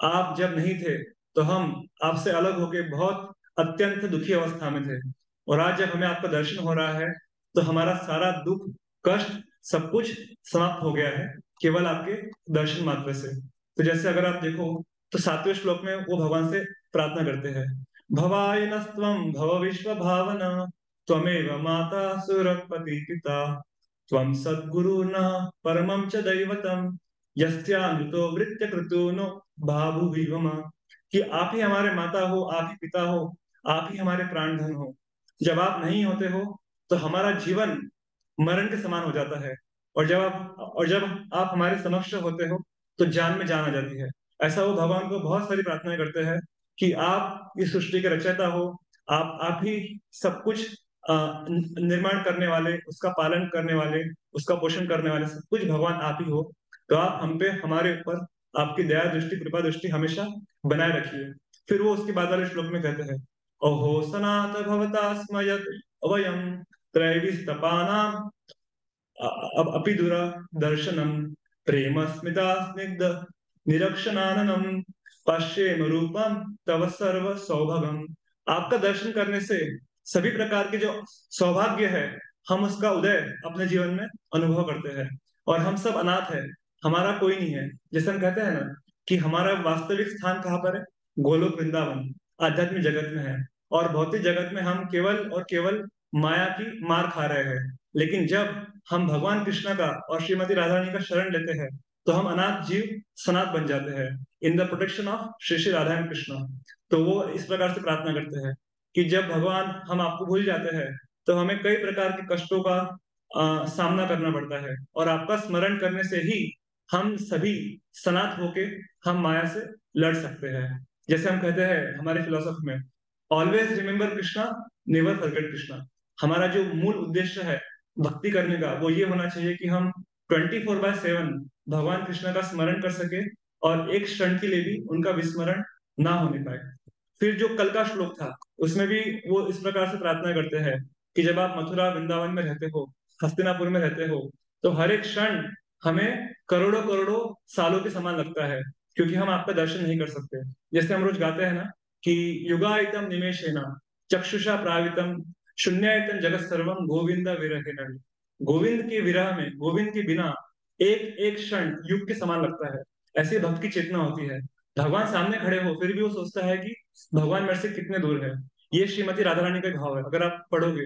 आप जब नहीं थे तो हम आपसे अलग होके बहुत अत्यंत दुखी अवस्था में थे, और आज जब हमें आपका दर्शन हो रहा है तो हमारा सारा दुख, कष्ट, सब कुछ समाप्त हो गया है केवल आपके दर्शन मात्र से। तो जैसे अगर आप देखो तो 7वें श्लोक में वो भगवान से प्रार्थना करते हैं, भवाय नस्त्वं भव विश्व भावना, त्वमेव माता सुरपति पिता, त्वं सद्गुरु न परमं च दैवतम, यस्यानुतो वृत्य कृतुनो भाभुविवम। कि आप ही हमारे माता हो, आप ही पिता हो, आप ही हमारे प्राण धन हो। जब आप नहीं होते हो तो हमारा जीवन मरण के समान हो जाता है, और जब आप हमारे समक्ष होते हो तो जान में जान आ जाती है। ऐसा वो भगवान को बहुत सारी प्रार्थनाएं करते हैं कि आप इस सृष्टि के रचयिता हो, आप ही सब कुछ निर्माण करने वाले, उसका पालन करने वाले, उसका पोषण करने वाले, सब कुछ भगवान आप ही हो। तो आप हम पे, हमारे ऊपर आपकी दया दृष्टि, कृपा दृष्टि हमेशा बनाए रखिए। फिर वो उसके बाद वाले श्लोक में कहते हैं, अहो सनात भवता स्म यत् वयं त्रैविस्तपानां अपि दुरा दर्शनम, प्रेम स्मिता स्निग्ध निरक्षनाननम, पश्येम रूपम तव सर्व सौभगम। आपका दर्शन करने से सभी प्रकार के जो सौभाग्य है, हम उसका उदय अपने जीवन में अनुभव करते हैं। और हम सब अनाथ है, हमारा कोई नहीं है। जैसे हम कहते हैं ना कि हमारा वास्तविक स्थान कहाँ पर है, गोलोक वृंदावन आध्यात्मिक जगत में है, और भौतिक जगत में हम केवल और केवल माया की मार खा रहे हैं। लेकिन जब हम भगवान कृष्ण का और श्रीमती राधा रानी का शरण लेते हैं तो हम अनाथ जीव सनाथ बन जाते हैं, in the protection of Shri Shri Radha and Krishna. तो वो इस प्रकार से प्रार्थना करते हैं कि जब भगवान हम आपको भूल जाते हैं तो हमें कई प्रकार के कष्टों का सामना करना पड़ता है, और आपका स्मरण करने से ही हम सभी सनात होके हम माया से लड़ सकते हैं। जैसे हम कहते हैं हमारे फिलोसफी में, always remember Krishna, never forget Krishna. हमारा जो मूल उद्देश्य है भक्ति करने का वो ये होना चाहिए कि हम 24/7 भगवान कृष्ण का स्मरण कर सके, और एक क्षण के लिए भी उनका विस्मरण ना होने पाए। फिर जो कल का श्लोक था उसमें भी वो इस प्रकार से प्रार्थना करते हैं कि जब आप मथुरा वृंदावन में रहते हो, हस्तिनापुर में रहते हो, तो हर एक क्षण हमें करोड़ों करोड़ों सालों के समान लगता है, क्योंकि हम आपका दर्शन नहीं कर सकते। जैसे हम रोज गाते हैं ना कि युगायतम निमेषेना चक्षुषा प्रावितम शून्यायतम जगत सर्वम गोविंद विरह। गोविंद के विरह में, गोविंद के बिना एक एक क्षण युग के समान लगता है। ऐसी भक्त की चेतना होती है। भगवान सामने खड़े हो फिर भी वो सोचता है कि भगवान मेरे से कितने दूर है। ये श्रीमती राधा रानी का भाव है। अगर आप पढ़ोगे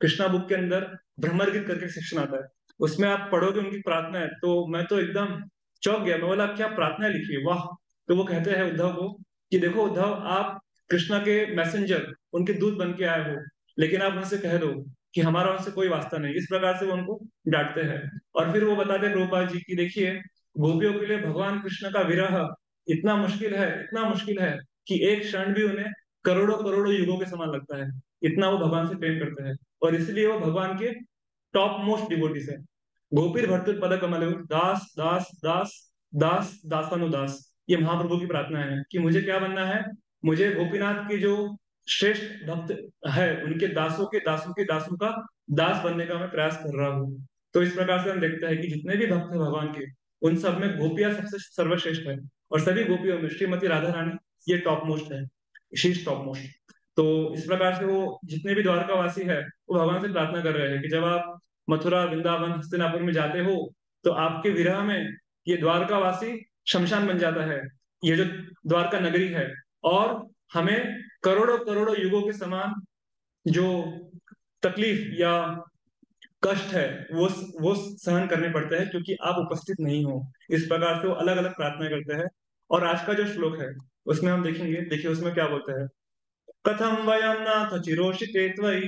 कृष्णा बुक के अंदर भ्रमर गीत करके सेक्शन आता है, उसमें आप पढ़ोगे उनकी प्रार्थना है, तो मैं तो एकदम चौंक गया। मैं बोला क्या प्रार्थना लिखी है, वाह। तो वो कहते हैं उद्धव को कि देखो उद्धव, आप कृष्णा के मैसेंजर, उनके दूत बन के आए हो, लेकिन आप उनसे कह दो कि हमारा उनसे कोई वास्ता नहीं। इस प्रकार से वो उनको डांटते हैं। और फिर वो बताते हैं प्रभुपाद जी की, देखिए गोपियों के लिए भगवान कृष्ण का विरह इतना मुश्किल है, इतना मुश्किल है कि एक क्षण भी उन्हें करोड़ों करोड़ों युगों के समान लगता है। इतना वो भगवान से प्रेम करते हैं, और इसलिए वो भगवान के टॉप मोस्ट डिवोटीज है। गोपीर भर्तुर पद कमल दास दास दास दास दासानुदास। ये महाप्रभु की प्रार्थना है कि मुझे क्या बनना है, मुझे गोपीनाथ के जो श्रेष्ठ भक्त है उनके दासों के दासों का दास बनने का मैं प्रयास कर रहा हूँ। तो इस प्रकार से हम देखते हैं कि जितने भी भक्त हैं भगवान के, उन सब में गोपियां सबसे सर्वश्रेष्ठ है, और सभी गोपियों में श्रीमती राधा रानी ये टॉप मोस्ट है, शीर्ष टॉप मोस्ट। तो इस प्रकार से वो जितने भी द्वारकावासी है वो भगवान से प्रार्थना कर रहे हैं कि जब आप मथुरा वृंदावन हस्तिनापुर में जाते हो, तो आपके विरह में ये द्वारकावासी शमशान बन जाता है, ये जो द्वारका नगरी है। और हमें करोड़ों करोड़ों युगों के समान जो तकलीफ या कष्ट है वो सहन करने पड़ते हैं, क्योंकि आप उपस्थित नहीं हो। इस प्रकार से वो अलग अलग प्रार्थना करते हैं। और आज का जो श्लोक है उसमें हम देखेंगे, देखिए उसमें क्या बोलते हैं, कथम वयं नाथ चिरोषिते त्वयि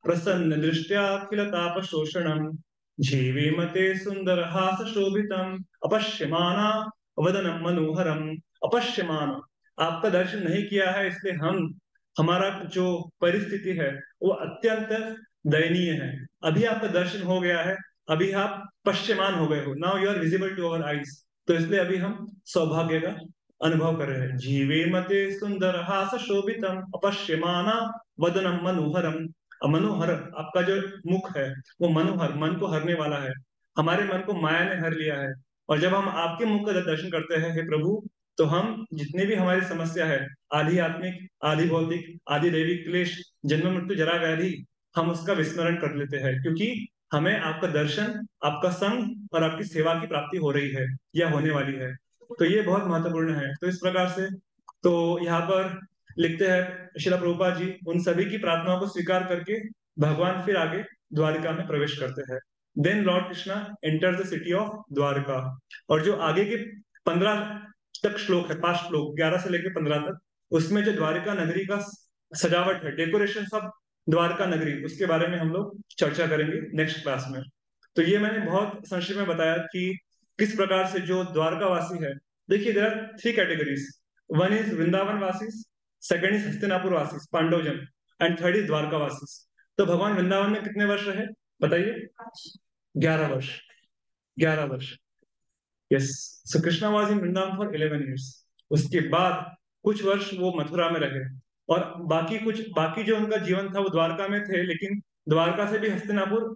प्रसन्न दृष्ट्या अखिल ताप शोषणम जीवेम ते सुंदर हास शोभितम अपश्यमाना वदनम मनोहरम। अपश्यमाना, आपका दर्शन नहीं किया है इसलिए हम, हमारा जो परिस्थिति है वो अत्यंत दयनीय है। अभी आपका दर्शन हो गया है, अभी आप पश्यमान हो गए हो, now you are visible to our eyes. तो इसलिए अभी हम सौभाग्य का अनुभव कर रहे हैं। जीवे मते सुंदर हास शोभितम अपश्यमाना वदनम मनोहरम। मनोहर, आपका जो मुख है वो मनोहर, मन को हरने वाला है। हमारे मन को माया ने हर लिया है, और जब हम आपके मुख का दर्शन करते हैं हे प्रभु, तो हम जितनी भी हमारी समस्या है, आधी आत्मिक आधी भौतिक आधी दैविक क्लेश, जन्म मृत्यु जरा व्याधि, हम उसका विस्मरण कर लेते हैं, क्योंकि हमें आपका दर्शन, आपका संग और आपकी सेवा की प्राप्ति हो रही है या होने वाली है। तो ये बहुत महत्वपूर्ण है। तो इस प्रकार से तो यहाँ पर लिखते हैं श्रील प्रभुपाद जी, उन सभी की प्रार्थनाओं को स्वीकार करके भगवान फिर आगे द्वारिका में प्रवेश करते हैं। Then lord Krishna enter the city of Dwarka. और जो आगे के 15 तक श्लोक है, 5 श्लोक 11 से लेकर 15 तक, उसमें जो द्वारिका नगरी का सजावट है, डेकोरेशन सब द्वारका नगरी, उसके बारे में हम लोग चर्चा करेंगे नेक्स्ट क्लास में। तो ये मैंने बहुत संक्षेप में बताया कि किस प्रकार से जो द्वारका वासी है, देखिए there are 3 categories, one is Vrindavan वासिस, सेकंड इज हस्तिनापुर वासिस पांडवजन, एंड थर्ड इज द्वारका वासिस। तो भगवान वृंदावन में कितने वर्ष रहे बताइए? 11 वर्ष। 11 वर्ष, yes. So Krishna was in Vrindavan for 11 years। उसके बाद कुछ वर्ष वो मथुरा में रहे, और बाकी जो उनका जीवन था वो द्वारका में थे, लेकिन द्वारका से भी हस्तिनापुर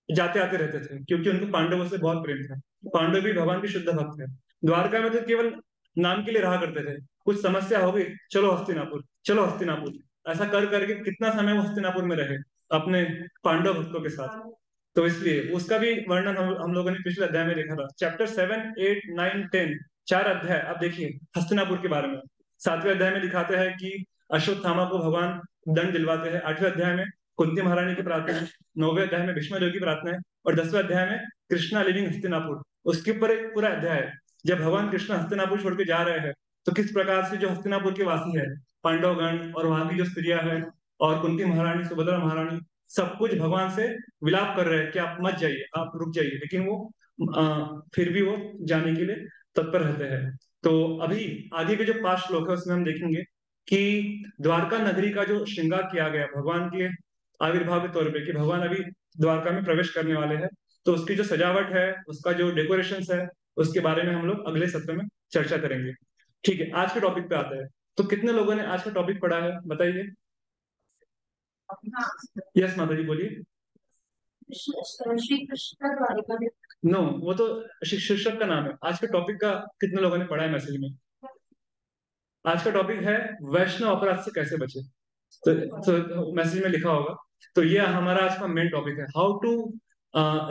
जाते आते रहते थे, क्योंकि उनको पांडवों से बहुत प्रेम था। पांडव भी भगवान के शुद्ध भक्त थे। द्वारका में तो केवल नाम के लिए रहा करते थे, कुछ समस्या हो गई चलो हस्तिनापुर, चलो हस्तिनापुर, ऐसा कर करके कितना समय वो हस्तिनापुर में रहे अपने पांडव भक्तों के साथ। तो इसलिए उसका भी वर्णन हम लोगों ने पिछले अध्याय में देखा था, चैप्टर 7, 8, 9, 10, 4 अध्याय। अब देखिए हस्तिनापुर के बारे में 7वें अध्याय में दिखाते हैं कि अश्वत्थामा को भगवान दंड दिलवाते हैं। 8वें अध्याय में कुंती महारानी की प्रार्थना है। 9वें अध्याय में भीष्म देव की प्रार्थना है, और 10वें अध्याय में कृष्णा लिविंग हस्तिनापुर, उसके ऊपर एक पूरा अध्याय है। जब भगवान कृष्ण हस्तिनापुर छोड़ के जा रहे हैं, तो किस प्रकार से जो हस्तिनापुर के वासी है, पांडवगण और वहां की जो स्त्रियां हैं, और कुंती महारानी, सुभद्रा महारानी, सब कुछ भगवान से विलाप कर रहे हैं कि आप मत जाइए, आप रुक जाइए, लेकिन वो फिर भी वो जाने के लिए तत्पर रहते हैं। तो अभी आगे के जो 5 श्लोक है उसमें हम देखेंगे कि द्वारका नगरी का जो श्रृंगार किया गया भगवान के आविर्भाव के तौर पे, कि भगवान अभी द्वारका में प्रवेश करने वाले हैं, तो उसकी जो सजावट है, उसका जो डेकोरेशन है, उसके बारे में हम लोग अगले सत्र में चर्चा करेंगे। ठीक है, आज के टॉपिक पे आते हैं। तो कितने लोगों ने आज का टॉपिक पढ़ा है बताइए। यस माता जी बोलिए। श्री कृष्ण द्वारिका में। नो, वो तो शीर्षक का नाम है। आज के टॉपिक का कितने लोगों ने पढ़ा है मैसेज में? आज का टॉपिक है वैष्णव अपराध से कैसे बचे। तो मैसेज में लिखा होगा। तो ये हमारा आज का मेन टॉपिक है, how to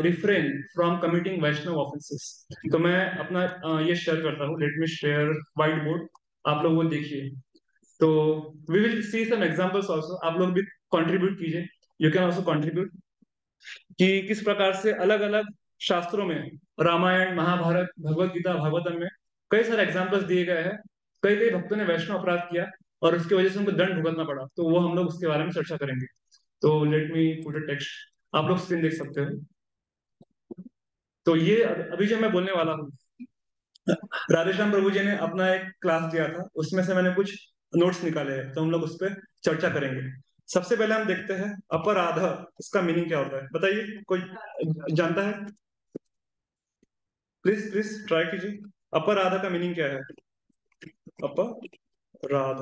refrain from committing Vaishnava offences. तो मैं अपना ये शेयर करता हूँ। Let me share white board, आप लोग वो देखिए। तो we will see some examples also, आप लोग भी कंट्रीब्यूट कीजिए, यू कैन आल्सो कंट्रीब्यूट, कि किस प्रकार से अलग अलग शास्त्रों में, रामायण, महाभारत, भगवत गीता, भागवतम में कई सारे एग्जाम्पल्स दिए गए हैं। कई कई भक्तों ने वैष्णव अपराध किया और उसकी वजह से उनको दंड भुगतना पड़ा, तो वो हम लोग उसके बारे में चर्चा करेंगे। तो let me put a text, आप लोग स्क्रीन देख सकते हो। तो ये अभी जो मैं बोलने वाला हूँ, राधेश्याम प्रभु जी ने अपना एक क्लास दिया था, उसमें से मैंने कुछ नोट्स निकाले हैं, तो हम लोग उस पर चर्चा करेंगे। सबसे पहले हम देखते हैं अपराध, इसका मीनिंग क्या होता है, बताइए कोई जानता है? प्लीज प्लीज ट्राई कीजिए, अपराध का मीनिंग क्या है? अपराध,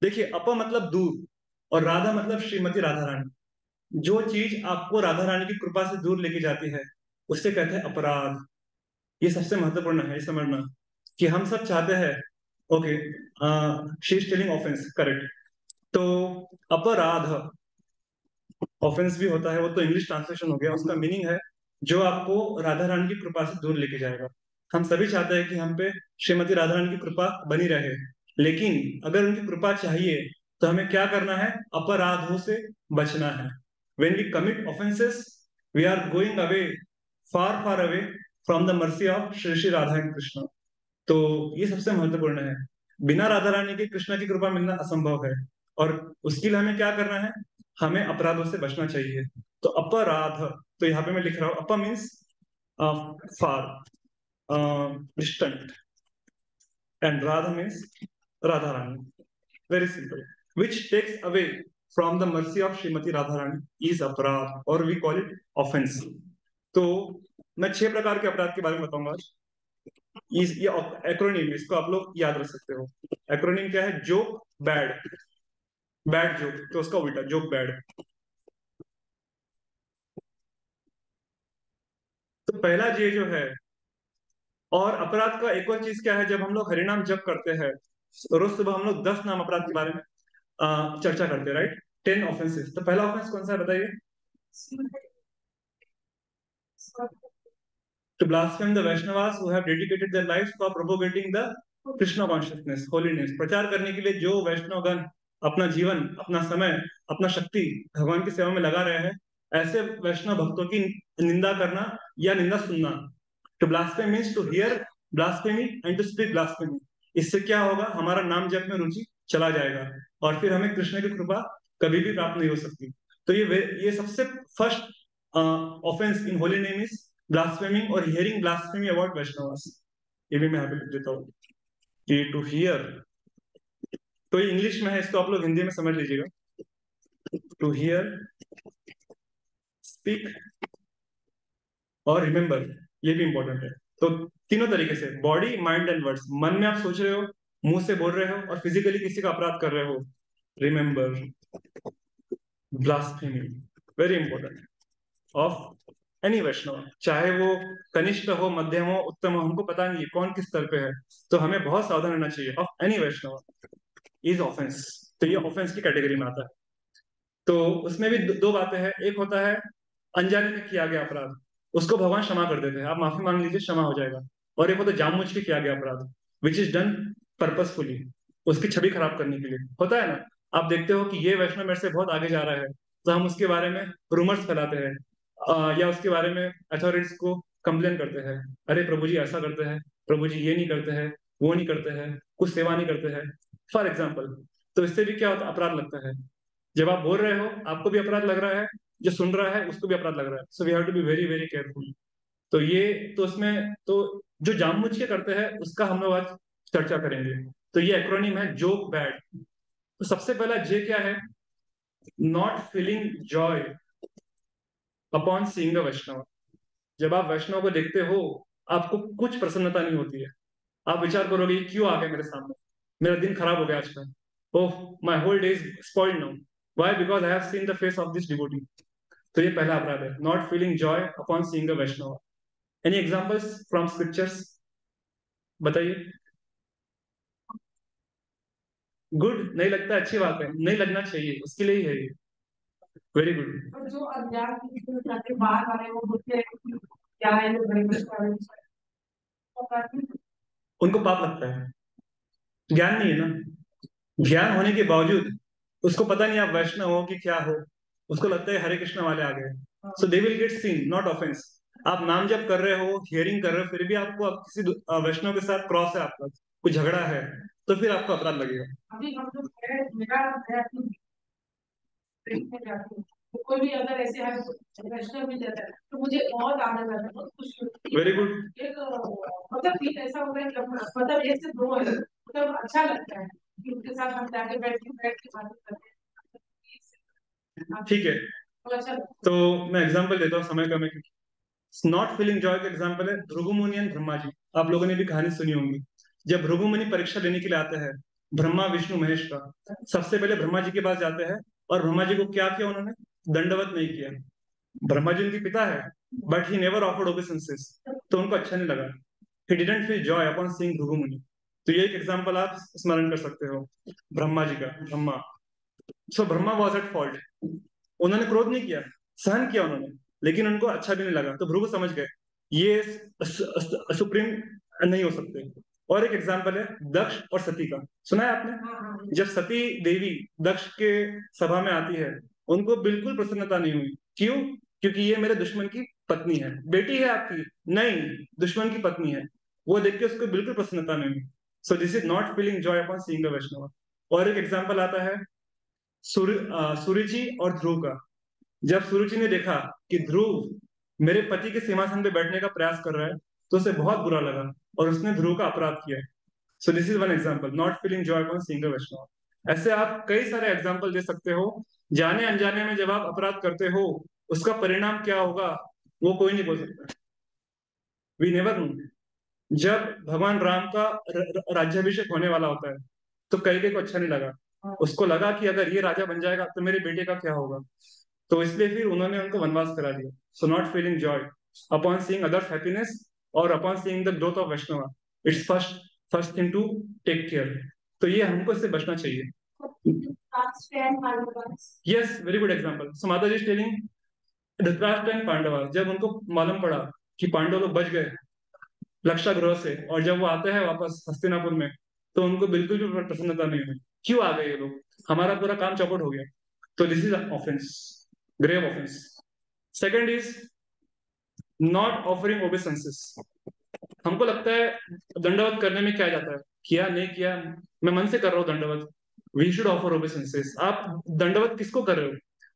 देखिए, अप मतलब दूर और राधा मतलब श्रीमती राधा रानी। जो चीज आपको राधा रानी की कृपा से दूर लेके जाती है उसे कहते हैं अपराध। ये सबसे महत्वपूर्ण है, ये समझना कि हम सब चाहते हैं। Okay, she is telling offence, correct. तो अपराध ऑफेंस भी होता है, वो तो इंग्लिश ट्रांसलेशन हो गया। उसका मीनिंग है जो आपको राधा रानी की कृपा से दूर लेके जाएगा। हम सभी चाहते हैं कि हम पे श्रीमती राधा रानी की कृपा बनी रहे, लेकिन अगर उनकी कृपा चाहिए तो हमें क्या करना है? अपराधों से बचना है। When we commit offences, we are going away, far far away from the mercy of Shri Shri Radha and Krishna. तो ये सबसे महत्वपूर्ण है। बिना राधा रानी के कृष्ण की कृपा मिलना असंभव है, और उसके लिए हमें क्या करना है? हमें अपराधों से बचना चाहिए। तो अपराध, तो यहाँ पे मैं लिख रहा हूँ, अप means far, distant, and Radha means Radha Rani. Very simple, which takes away from the mercy of Shrimati Radha Rani is अपराध, और वी कॉल इट ऑफेंस। तो मैं 6 प्रकार के अपराध के बारे में बताऊंगा आज। ये एक्रोनिम, इसको आप लोग याद रख सकते हो। एक्रोनिम क्या है? जोक बैड, बैड जोक तो उसका उल्टा जोक बैड। तो पहला जे जो है, और अपराध का एक और चीज क्या है, जब हम लोग हरिनाम जप करते हैं, रोज सुबह हम लोग 10 नाम अपराध के बारे में चर्चा करते हैं, राइट? 10 ऑफेंसेस। तो पहला ऑफेंस कौन सा है बताइए? To blaspheme the Vaishnavas who have dedicated their lives for propagating the Krishna consciousness, holiness। प्रचार करने के लिए जो वैष्णवगण अपना जीवन, अपना समय, अपना शक्ति भगवान की सेवा में लगा रहे हैं, ऐसे वैष्णव भक्तों की निंदा करना या निंदा सुनना। To blaspheme means to hear blasphemy and to speak blasphemy. इससे क्या होगा? हमारा नाम जप में रुचि चला जाएगा और फिर हमें कृष्ण की कृपा कभी भी प्राप्त नहीं हो सकती। तो ये सबसे first offence in holy name is blaspheming और हियरिंग ब्लास्फेमी अबाउट वैष्णवास। ये भी मैं यहाँ पे लिख देता हूँ कि टू हियर, तो ये इंग्लिश में है, इसको आप लोग हिंदी में समझ लीजिएगा। टू हियर, स्पीक और रिमेम्बर, ये भी इंपॉर्टेंट है। तो तीनों तरीके से, बॉडी, माइंड एंड वर्ड्स। मन में आप सोच रहे हो, मुंह से बोल रहे हो, और फिजिकली किसी का अपराध कर रहे हो, remember blasphemy, very important, of any Vaishnava, चाहे वो कनिष्ठ हो, मध्यम हो, उत्तम हो, हमको पता नहीं है कौन किस स्तर पे है, तो हमें बहुत सावधान रहना चाहिए। Of any Vaishnava is offence. तो ये ऑफेंस की कैटेगरी में आता है। तो उसमें भी दो बातें हैं। एक होता है अनजाने में किया गया अपराध, उसको भगवान क्षमा कर देते हैं, आप माफी मांग लीजिए, क्षमा हो जाएगा। और एक होता है जानबूझ के किया गया अपराध, विच इज डन पर्पसफुली, उसकी छवि खराब करने के लिए। होता है ना, आप देखते हो कि ये वैष्णव मेरे से बहुत आगे जा रहा है, तो हम उसके बारे में रूमर्स फैलाते हैं, या उसके बारे में अथॉरिटीज को कंप्लेन करते हैं, अरे प्रभु जी ऐसा करते हैं, प्रभु जी ये नहीं करते हैं, वो नहीं करते हैं, कुछ सेवा नहीं करते हैं, फॉर एग्जाम्पल। तो इससे भी क्या होता है? अपराध लगता है। जब आप बोल रहे हो आपको भी अपराध लग रहा है, जो सुन रहा है उसको भी अपराध लग रहा है, so we have to be very very careful. तो ये तो उसमें तो जो जानबूझ के करते हैं उसका हम लोग आज चर्चा करेंगे। तो ये एक्रोनिम है जोक बैड। तो सबसे पहला जे क्या है? Not feeling joy upon seeing the Vaishnava. जब आप वैष्णव को देखते हो आपको कुछ प्रसन्नता नहीं होती है। आप विचार करोगे ये क्यों आ गया मेरे सामने, मेरा दिन खराब हो गया आज का, oh my whole day is spoiled now, why? Because I have seen the face of this devotee. तो ये पहला अपराध है, not feeling joy upon seeing the Vaishnava. Any examples from scriptures? बताइए। गुड, नहीं लगता अच्छी बात है, नहीं लगना चाहिए, उसके लिए ही है ये। Very good. और जो अज्ञान की जाके बाहर वाले वो बोलते हैं कि क्या है जो ब्रह्म वाले वो करते हैं। उनको पाप लगता है, ज्ञान नहीं है ना। ज्ञान होने के बावजूद उसको पता नहीं आप वैष्णव हो कि क्या हो, उसको लगता है हरे कृष्ण वाले आ गए, so they will get seen not offence. आप नाम जप कर रहे हो, हियरिंग कर रहे हो, फिर भी आपको आप किसी वैष्णव के साथ क्रॉस है, आपका कुछ झगड़ा है, तो फिर आपको अपराध लगेगा। अभी हम लोग मेरा है जाती हूँ, तो कोई भी अगर ऐसे है वैष्णव भी जाता है तो मुझे बहुत आनंद आता है, बहुत खुशी होती है। Very good. एक मतलब फील ऐसा होता है कि मतलब एक से दो है, मतलब अच्छा लगता है कि उनके साथ हम जाके बैठ के बातें करते हैं। ठीक है, तो अच्छा लगता तो मैं एग्जांपल देता हूँ, समय कम है क्योंकि। नॉट फीलिंग जॉय का एग्जांपल है भृगु मुनि एंड ब्रह्मा जी। आप लोगों ने भी कहानी सुनी होंगी। जब भृगु मुनि परीक्षा देने के लिए आते हैं ब्रह्मा विष्णु महेश का, सबसे पहले ब्रह्मा जी के पास जाते हैं, और ब्रह्मा जी को क्या किया उन्होंने? दंडवत नहीं किया। ब्रह्मा जी उनके पिता है, but he never offered obeisances, तो उनको अच्छा नहीं लगा। He didn't feel Joy upon seeing Bhrigu मुनि। तो ये एक एग्जांपल आप स्मरण कर सकते हो ब्रह्मा जी का। ब्रह्मा, सो ब्रह्मा वॉज एट फॉल्ट। उन्होंने क्रोध नहीं किया, सहन किया उन्होंने, लेकिन उनको अच्छा भी नहीं लगा, तो भृगु समझ गए ये सुप्रीम नहीं हो सकते। और एक एग्जांपल है दक्ष और सती का, सुना है आपने? जब सती देवी दक्ष के सभा में आती है, उनको बिल्कुल प्रसन्नता नहीं हुई। क्यों? क्योंकि ये मेरे दुश्मन की पत्नी है। बेटी है आपकी? नहीं, दुश्मन की पत्नी है। वो देख के उसको बिल्कुल प्रसन्नता नहीं हुई। So this is not feeling joy upon seeing the Vaishnava. और एक एग्जांपल आता है सूर्य जी और ध्रुव का। जब सूर्य जी ने देखा कि ध्रुव मेरे पति के सिंहासन पे बैठने का प्रयास कर रहा है, तो उसे बहुत बुरा लगा और उसने ध्रुव का अपराध किया। So this is one example, not feeling joy upon seeing the Vaishnava. ऐसे आप कई सारे एग्जांपल दे सकते हो। जाने अनजाने में जब आप अपराध करते हो, उसका परिणाम क्या होगा वो कोई नहीं बोल सकता। We never know. जब भगवान राम का राज्याभिषेक होने वाला होता है, तो कैकेयी को अच्छा नहीं लगा। उसको लगा कि अगर ये राजा बन जाएगा तो मेरे बेटे का क्या होगा, तो इसलिए फिर उन्होंने उनको वनवास करा दिया। So not feeling joy upon seeing others happiness और upon seeing the growth of Vaishnava, it's first first thing to take care. तो ये हमको इससे बचना चाहिए। Yes, very good example. So Mata ji telling Dhritarashtra and पांडवा, जब उनको मालूम पड़ा कि पांडव लोग बच गए लक्षागृह से, और जब वो आते हैं वापस हस्तिनापुर में, तो उनको बिल्कुल भी प्रसन्नता नहीं हुई। क्यों आ गए ये लोग, हमारा पूरा काम चौपट हो गया। तो this is offence, grave offence. Second is not offering obeisances. हमको लगता है दंडवत करने में क्या जाता है, किया नहीं किया, मैं मन से कर रहा हूँ दंडवत। We should offer obeisances. आप दंडवत किसको कर रहे हो?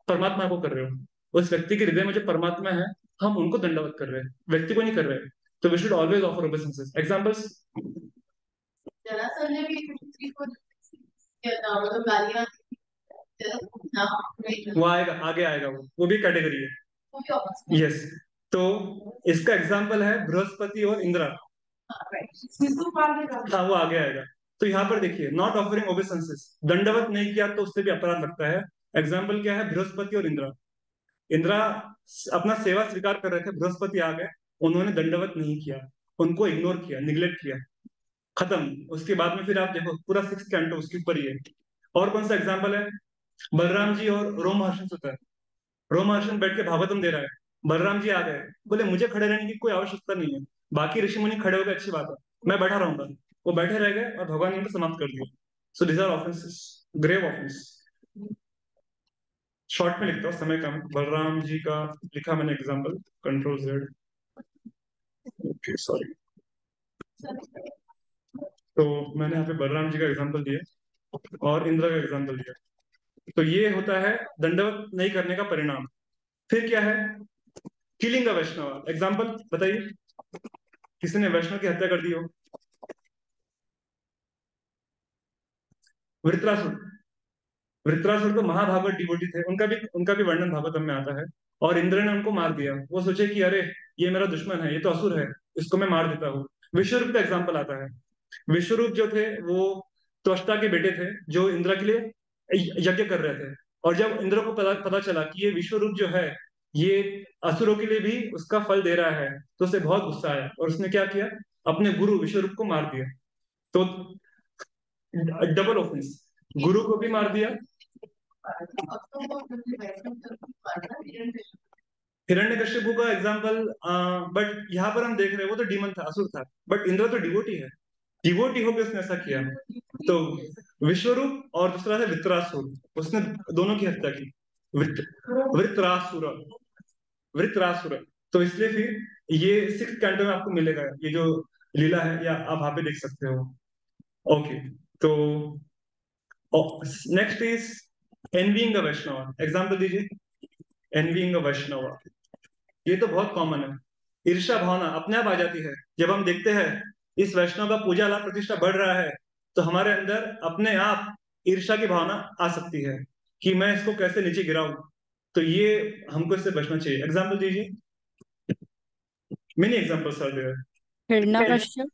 परमात्मा को कर रहे हो। उस व्यक्ति के हृदय में जो परमात्मा है, हम उनको दंडवत कर रहे हैं, व्यक्ति को नहीं कर रहे हैं। तो we should always offer obeisances. Examples? Jarasandha ने भी किसी को किया था, मतलब गालियां वो आएगा, आगे आएगा, वो भी कैटेगरी है। यस, तो इसका एग्जांपल है बृहस्पति और इंद्रा। हाँ, वो आगे आएगा। तो यहाँ पर देखिए, नॉट ऑफरिंग ओबेसेंसेस, दंडवत नहीं किया तो उससे भी अपराध लगता है। एग्जाम्पल क्या है? बृहस्पति और इंद्रा। इंद्रा अपना सेवा स्वीकार कर रहे थे, बृहस्पति आ गए, उन्होंने दंडवत नहीं किया, उनको इग्नोर किया, निग्लेक्ट किया, खत्म। उसके बाद में फिर आप देखो पूरा 6 कैंटो उसके ऊपर ही है। और कौन सा एग्जाम्पल है? बलराम जी और रोमहर्षण होता है। रोमहर्षण बैठ के भागवतम दे रहा है, बलराम जी आ गए, बोले मुझे खड़े रहने की कोई आवश्यकता नहीं है, बाकी ऋषि मुनि खड़े हो गए, अच्छी बात है, मैं बैठा रहूंगा। वो बैठे रह गए और भगवान ने उनको समाप्त कर दिया। So this are offences, grave offence. Short में लिखता हूँ, समय कम है। बलराम जी का लिखा मैंने example, control Z. Okay, sorry. तो मैंने यहाँ पे बलराम जी का एग्जाम्पल दिया और इंद्र का एग्जाम्पल दिया। तो ये होता है दंडवत नहीं करने का परिणाम। फिर क्या है, किलिंग अ वैष्णव। एग्जाम्पल बताइए, किसी ने वैष्णव की हत्या कर दी हो। वृत्रासुर। वृत्रासुर तो महाभागवत डिवोटी थे, उनका भी वर्णन भागवतम में आता है। और इंद्र ने उनको मार दिया। वो सोचे कि अरे ये मेरा दुश्मन है, ये तो असुर है, इसको मैं मार देता हूँ। विश्वरूप का एग्जाम्पल आता है। विश्वरूप जो थे वो त्वष्टा के बेटे थे, जो इंद्र के लिए यज्ञ कर रहे थे। और जब इंद्र को पता चला कि ये विश्वरूप जो है ये असुरों के लिए भी उसका फल दे रहा है, तो उसे बहुत गुस्सा आया और उसने क्या किया, अपने गुरु विश्वरूप को मार दिया। तो डबल ऑफेंस, गुरु को भी मार दिया। हिरण्यकश्यपु का एग्जाम्पल, बट यहाँ पर हम देख रहे हैं वो तो डीमन था, असुर था, बट इंद्र तो डिवोटी है। डिवोटी होकर उसने ऐसा किया। तो विश्वरूप और दूसरा है वित्रासुर, उसने दोनों की हत्या की। वृत्रासुर, वृत्रासुर। तो इसलिए फिर ये 6th कैंटो में आपको मिलेगा ये जो लीला है, या आप वहां पे देख सकते हो। ओके, तो next is envying a Vaishnava. Example दीजिए, एनविंग अ वैष्णव। ये तो बहुत कॉमन है। ईर्ष्या भावना अपने आप आ जाती है जब हम देखते हैं इस वैष्णव का पूजा लाभ प्रतिष्ठा बढ़ रहा है, तो हमारे अंदर अपने आप ईर्ष्या की भावना आ सकती है कि मैं इसको कैसे नीचे गिराऊं। तो ये हमको इससे बचना चाहिए। एग्जाम्पल दीजिए, many examples are there. Hiranyakashyap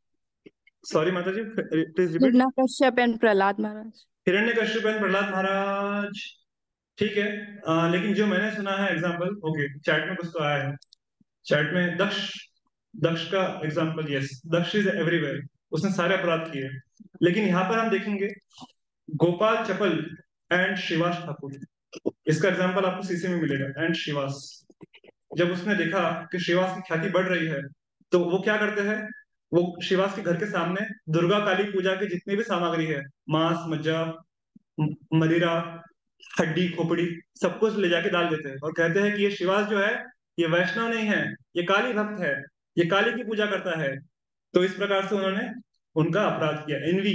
sorry Mata ji, please repeat. Hiranyakashyap and Prahlad Maharaj. Hiranyakashyap and Prahlad Maharaj, ठीक है। लेकिन जो मैंने सुना है एग्जाम्पल, ओके चैट में कुछ तो आया है। चैट में दक्ष, दक्ष का example, yes Daksha is everywhere, उसने सारे अपराध किए। लेकिन यहाँ पर हम देखेंगे गोपाल चपल एंड श्रीवास ठाकुर, इसका एग्जाम्पल आपको सीसी में मिलेगा। एंड श्रीवास, जब उसने देखा कि श्रीवास की ख्याति बढ़ रही है, तो वो क्या करते हैं, वो श्रीवास के घर के सामने दुर्गा काली पूजा की जितनी भी सामग्री है, मांस मज्जा मदिरा हड्डी खोपड़ी, सब कुछ ले जाके डाल देते हैं और कहते हैं कि ये श्रीवास जो है ये वैष्णव नहीं है, ये काली भक्त है, ये काली की पूजा करता है। तो इस प्रकार से उन्होंने उनका अपराध किया। Envy,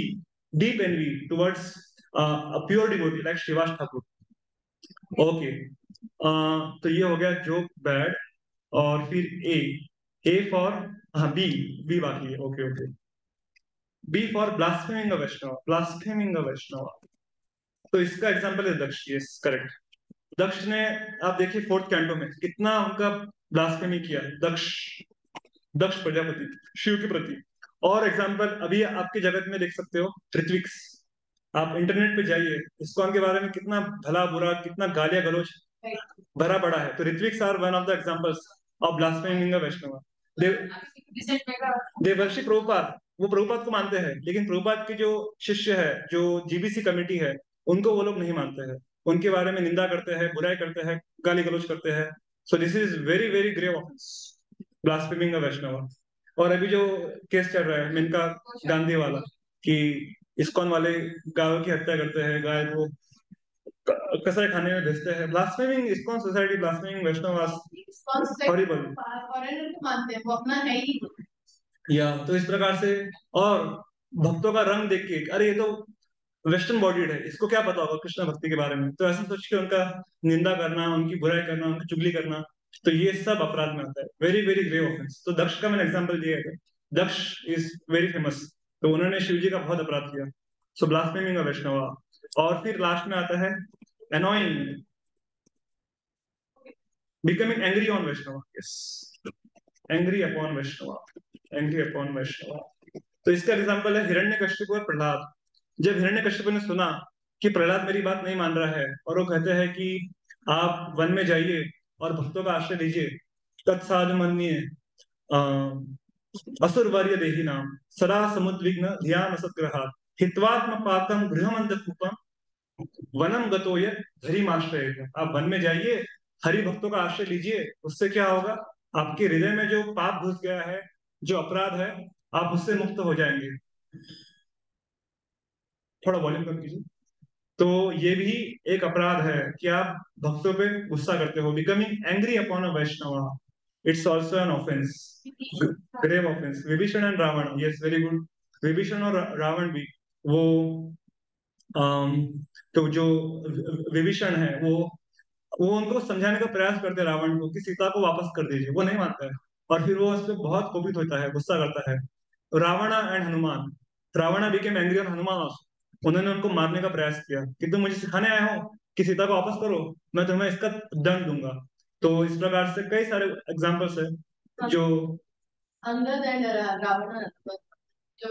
deep envy towards pure devotee like Shrivas Thakur. Okay, तो ये हो गया जोक बैड। और फिर ए फॉर, हाँ बी, बी बाकी है। Okay okay, B for blaspheming a Vaishnava, blaspheming a Vaishnava. तो इसका एग्जांपल है दक्ष, यस करेक्ट। दक्ष ने, आप देखिए 4th कैंटो में कितना उनका ब्लास्फेमी किया। दक्ष, दक्ष प्रजापति शिव के प्रति। और एग्जांपल अभी आपके जगत में देख सकते हो, ऋत्विक्स। आप इंटरनेट पे जाइए, इस्कॉन के बारे में कितना भला बुरा, कितना गालियां गलौज भरा पड़ा है। तो Ritviks are one of the examples of blaspheming a Vaishnava. They worship Prabhupada, वो प्रभुपाद को मानते हैं, लेकिन प्रभुपाद के जो शिष्य है, जो जीबीसी कमेटी है, उनको वो लोग नहीं मानते हैं। उनके बारे में निंदा करते हैं, बुराई करते हैं, गाली गलौज करते हैं। So this is very very grave offence, blaspheming a Vaishnava. और अभी जो केस चल रहा है मेनका गांधी वाला, कि इस्कॉन वाले गायों की हत्या करते हैं, गाय को कसाई खाने में भेजते हैं। ब्लास्फेमिंग इस्कॉन सोसाइटी, ब्लास्फेमिंग वैष्णव, हॉरिबल। फॉरेनर को मानते हैं, वो अपना है ही नहीं। या तो इस प्रकार से, और भक्तों का रंग देख के अरे ये तो वेस्टर्न बॉडीड है, इसको क्या पता होगा कृष्ण भक्ति के बारे में, तो ऐसा सोच के उनका निंदा करना, उनकी बुराई करना, उनकी चुगली करना, तो ये सब अपराध में आता है। Very very grave offence. तो दक्ष का मैंने एग्जांपल दिया है, दक्ष इज वेरी फेमस। तो उन्होंने शिव जी का बहुत अपराध किया। सो ब्लास्फेमिंग अ वैष्णव। और फिर लास्ट में आता है annoying, becoming angry on Vaishnava, yes, angry upon Vaishnava, angry upon Vaishnava। तो इसका एग्जांपल है हिरण्यकश्यप और प्रहलाद। जब हिरण्यकश्यप ने सुना कि प्रहलाद मेरी बात नहीं मान रहा है, और वो कहते हैं कि आप वन में जाइए और भक्तों का आश्रय लीजिए, तत्साधुमन्ये असुरवर्य देही नाम सदा समुद्विग्न ध्यान असत्ग्रहात् हित्वात्म पाकम गृहमंतकूपम वनम गतोय धरिमाश्रय। आप वन में जाइए, हरि भक्तों का आश्रय लीजिए, उससे क्या होगा, आपके हृदय में जो पाप घुस गया है, जो अपराध है, आप उससे मुक्त हो जाएंगे। थोड़ा वॉल्यूम कम कीजिए। तो ये भी एक अपराध है कि आप भक्तों पे गुस्सा करते हो। Becoming angry upon a Vaishnava, it's also an offence, grave offence. Vibhishan and Ravan, yes very good. Vibhishan और रावण भी, वो तो जो विभीषण है वो उनको समझाने का प्रयास करते हैं रावण को कि सीता को वापस कर दीजिए, वो नहीं मानता है। और फिर वो उस पर बहुत कोपित होता है, गुस्सा करता है। Ravan and Hanuman, Ravan became angry on Hanuman also. उन्होंने उनको मारने का प्रयास किया कि तुम मुझे सिखाने आए हो कि सीता को वापस करो, मैं तुम्हें इसका दंड दूंगा। तो इस प्रकार से कई सारे एग्जाम्पल्स है जो अंगद एंड रावण जो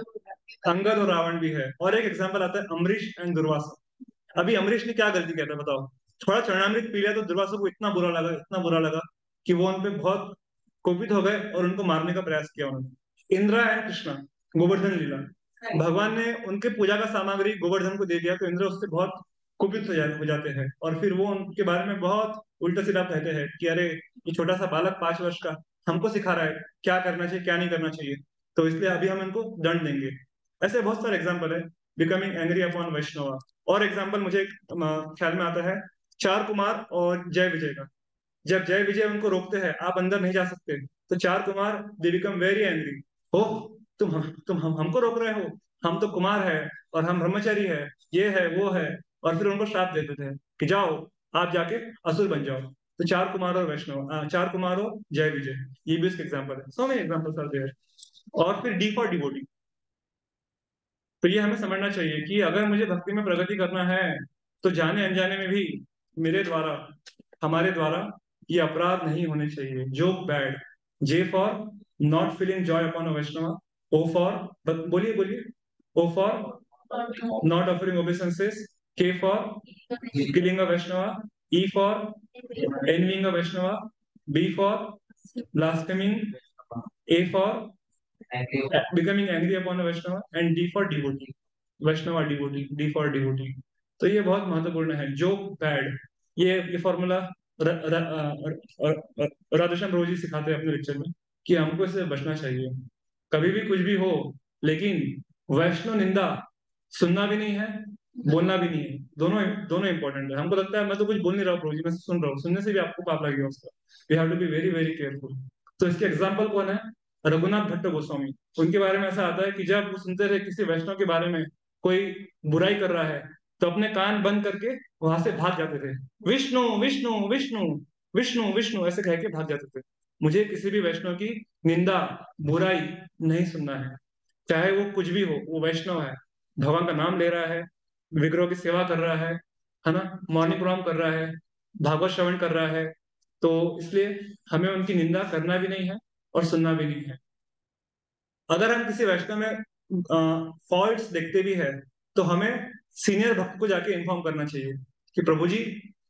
अंगद और रावण भी है। और एक एग्जाम्पल आता है अम्बरीश एंड दुर्वासा। अभी अम्बरीश ने क्या गलती किया था बताओ? थोड़ा चरणामृत पी लिया तो दुर्वासा को इतना बुरा लगा, इतना बुरा लगा कि वो उनपे बहुत कोपित हो गए और उनको मारने का प्रयास किया उन्होंने। इंद्रा एंड कृष्णा, गोवर्धन लीला, भगवान ने उनके पूजा का सामग्री गोवर्धन को दे दिया तो इंद्र उससे बहुत कुपित हो जाते हैं और फिर वो उनके बारे में बहुत उल्टा सीधा कहते हैं कि अरे ये छोटा सा बालक 5 वर्ष का हमको सिखा रहा है क्या करना चाहिए क्या नहीं करना चाहिए, तो इसलिए अभी हम इनको दंड देंगे। ऐसे बहुत सारे एग्जाम्पल है बिकमिंग एंग्री अपॉन वैष्णवा। और एग्जाम्पल मुझे ख्याल में आता है चार कुमार और जय विजय का। जब जय विजय उनको रोकते हैं आप अंदर नहीं जा सकते, तो चार Kumar they become very angry. हो तुम हमको रोक रहे हो, हम तो कुमार है और हम ब्रह्मचारी है, ये है वो है। और फिर उनको श्राप देते थे कि जाओ आप जाके असुर बन जाओ। तो चार कुमार और वैष्णव, चार कुमार और जय विजय, ये भी इसके एग्जाम्पल है। So many examples are there. और फिर डी फॉर डिवोटी। तो ये हमें समझना चाहिए कि अगर मुझे भक्ति में प्रगति करना है तो जाने अनजाने में भी मेरे द्वारा, हमारे द्वारा ये अपराध नहीं होने चाहिए। जो bad, J for not feeling joy upon a Vaishnava, O for, बोलिए बोलिए, O for not offering obeisances, K for killing a Vaishnava, E for envying a Vaishnava, B for blaspheming, A for becoming angry upon a Vaishnava, and D for devotee, Vaishnava devotee, D for devotee। तो ये बहुत महत्वपूर्ण है। जो bad, ये formula Radheshyam प्रभु जी सिखाते हैं अपने लेक्चर में कि हमको इससे बचना चाहिए। कभी भी कुछ भी हो, लेकिन वैष्णव निंदा सुनना भी नहीं है, बोलना भी नहीं है। दोनों दोनों इंपॉर्टेंट है। हमको लगता है मैं तो कुछ बोल नहीं रहा हूँ प्रभु जी, मैं सुन रहा हूँ, सुनने से भी आपको पाप लगेगा उसका। We have to be very very careful. तो इसके एग्जाम्पल कौन है? रघुनाथ भट्ट गोस्वामी। उनके बारे में ऐसा आता है कि जब वो सुनते थे किसी वैष्णव के बारे में कोई बुराई कर रहा है तो अपने कान बंद करके वहां से भाग जाते थे। विष्णु विष्णु विष्णु विष्णु विष्णु ऐसे कह के भाग जाते थे। मुझे किसी भी वैष्णव की निंदा बुराई नहीं सुनना है, चाहे वो कुछ भी हो। वो वैष्णव है, भगवान का नाम ले रहा है, विग्रह की सेवा कर रहा है ना, मॉर्निंग प्रोग्राम कर रहा है, भागवत श्रवण कर रहा है। तो इसलिए हमें उनकी निंदा करना भी नहीं है और सुनना भी नहीं है। अगर हम किसी वैष्णव में फॉल्ट्स देखते भी है तो हमें सीनियर भक्त को जाके इन्फॉर्म करना चाहिए कि प्रभु जी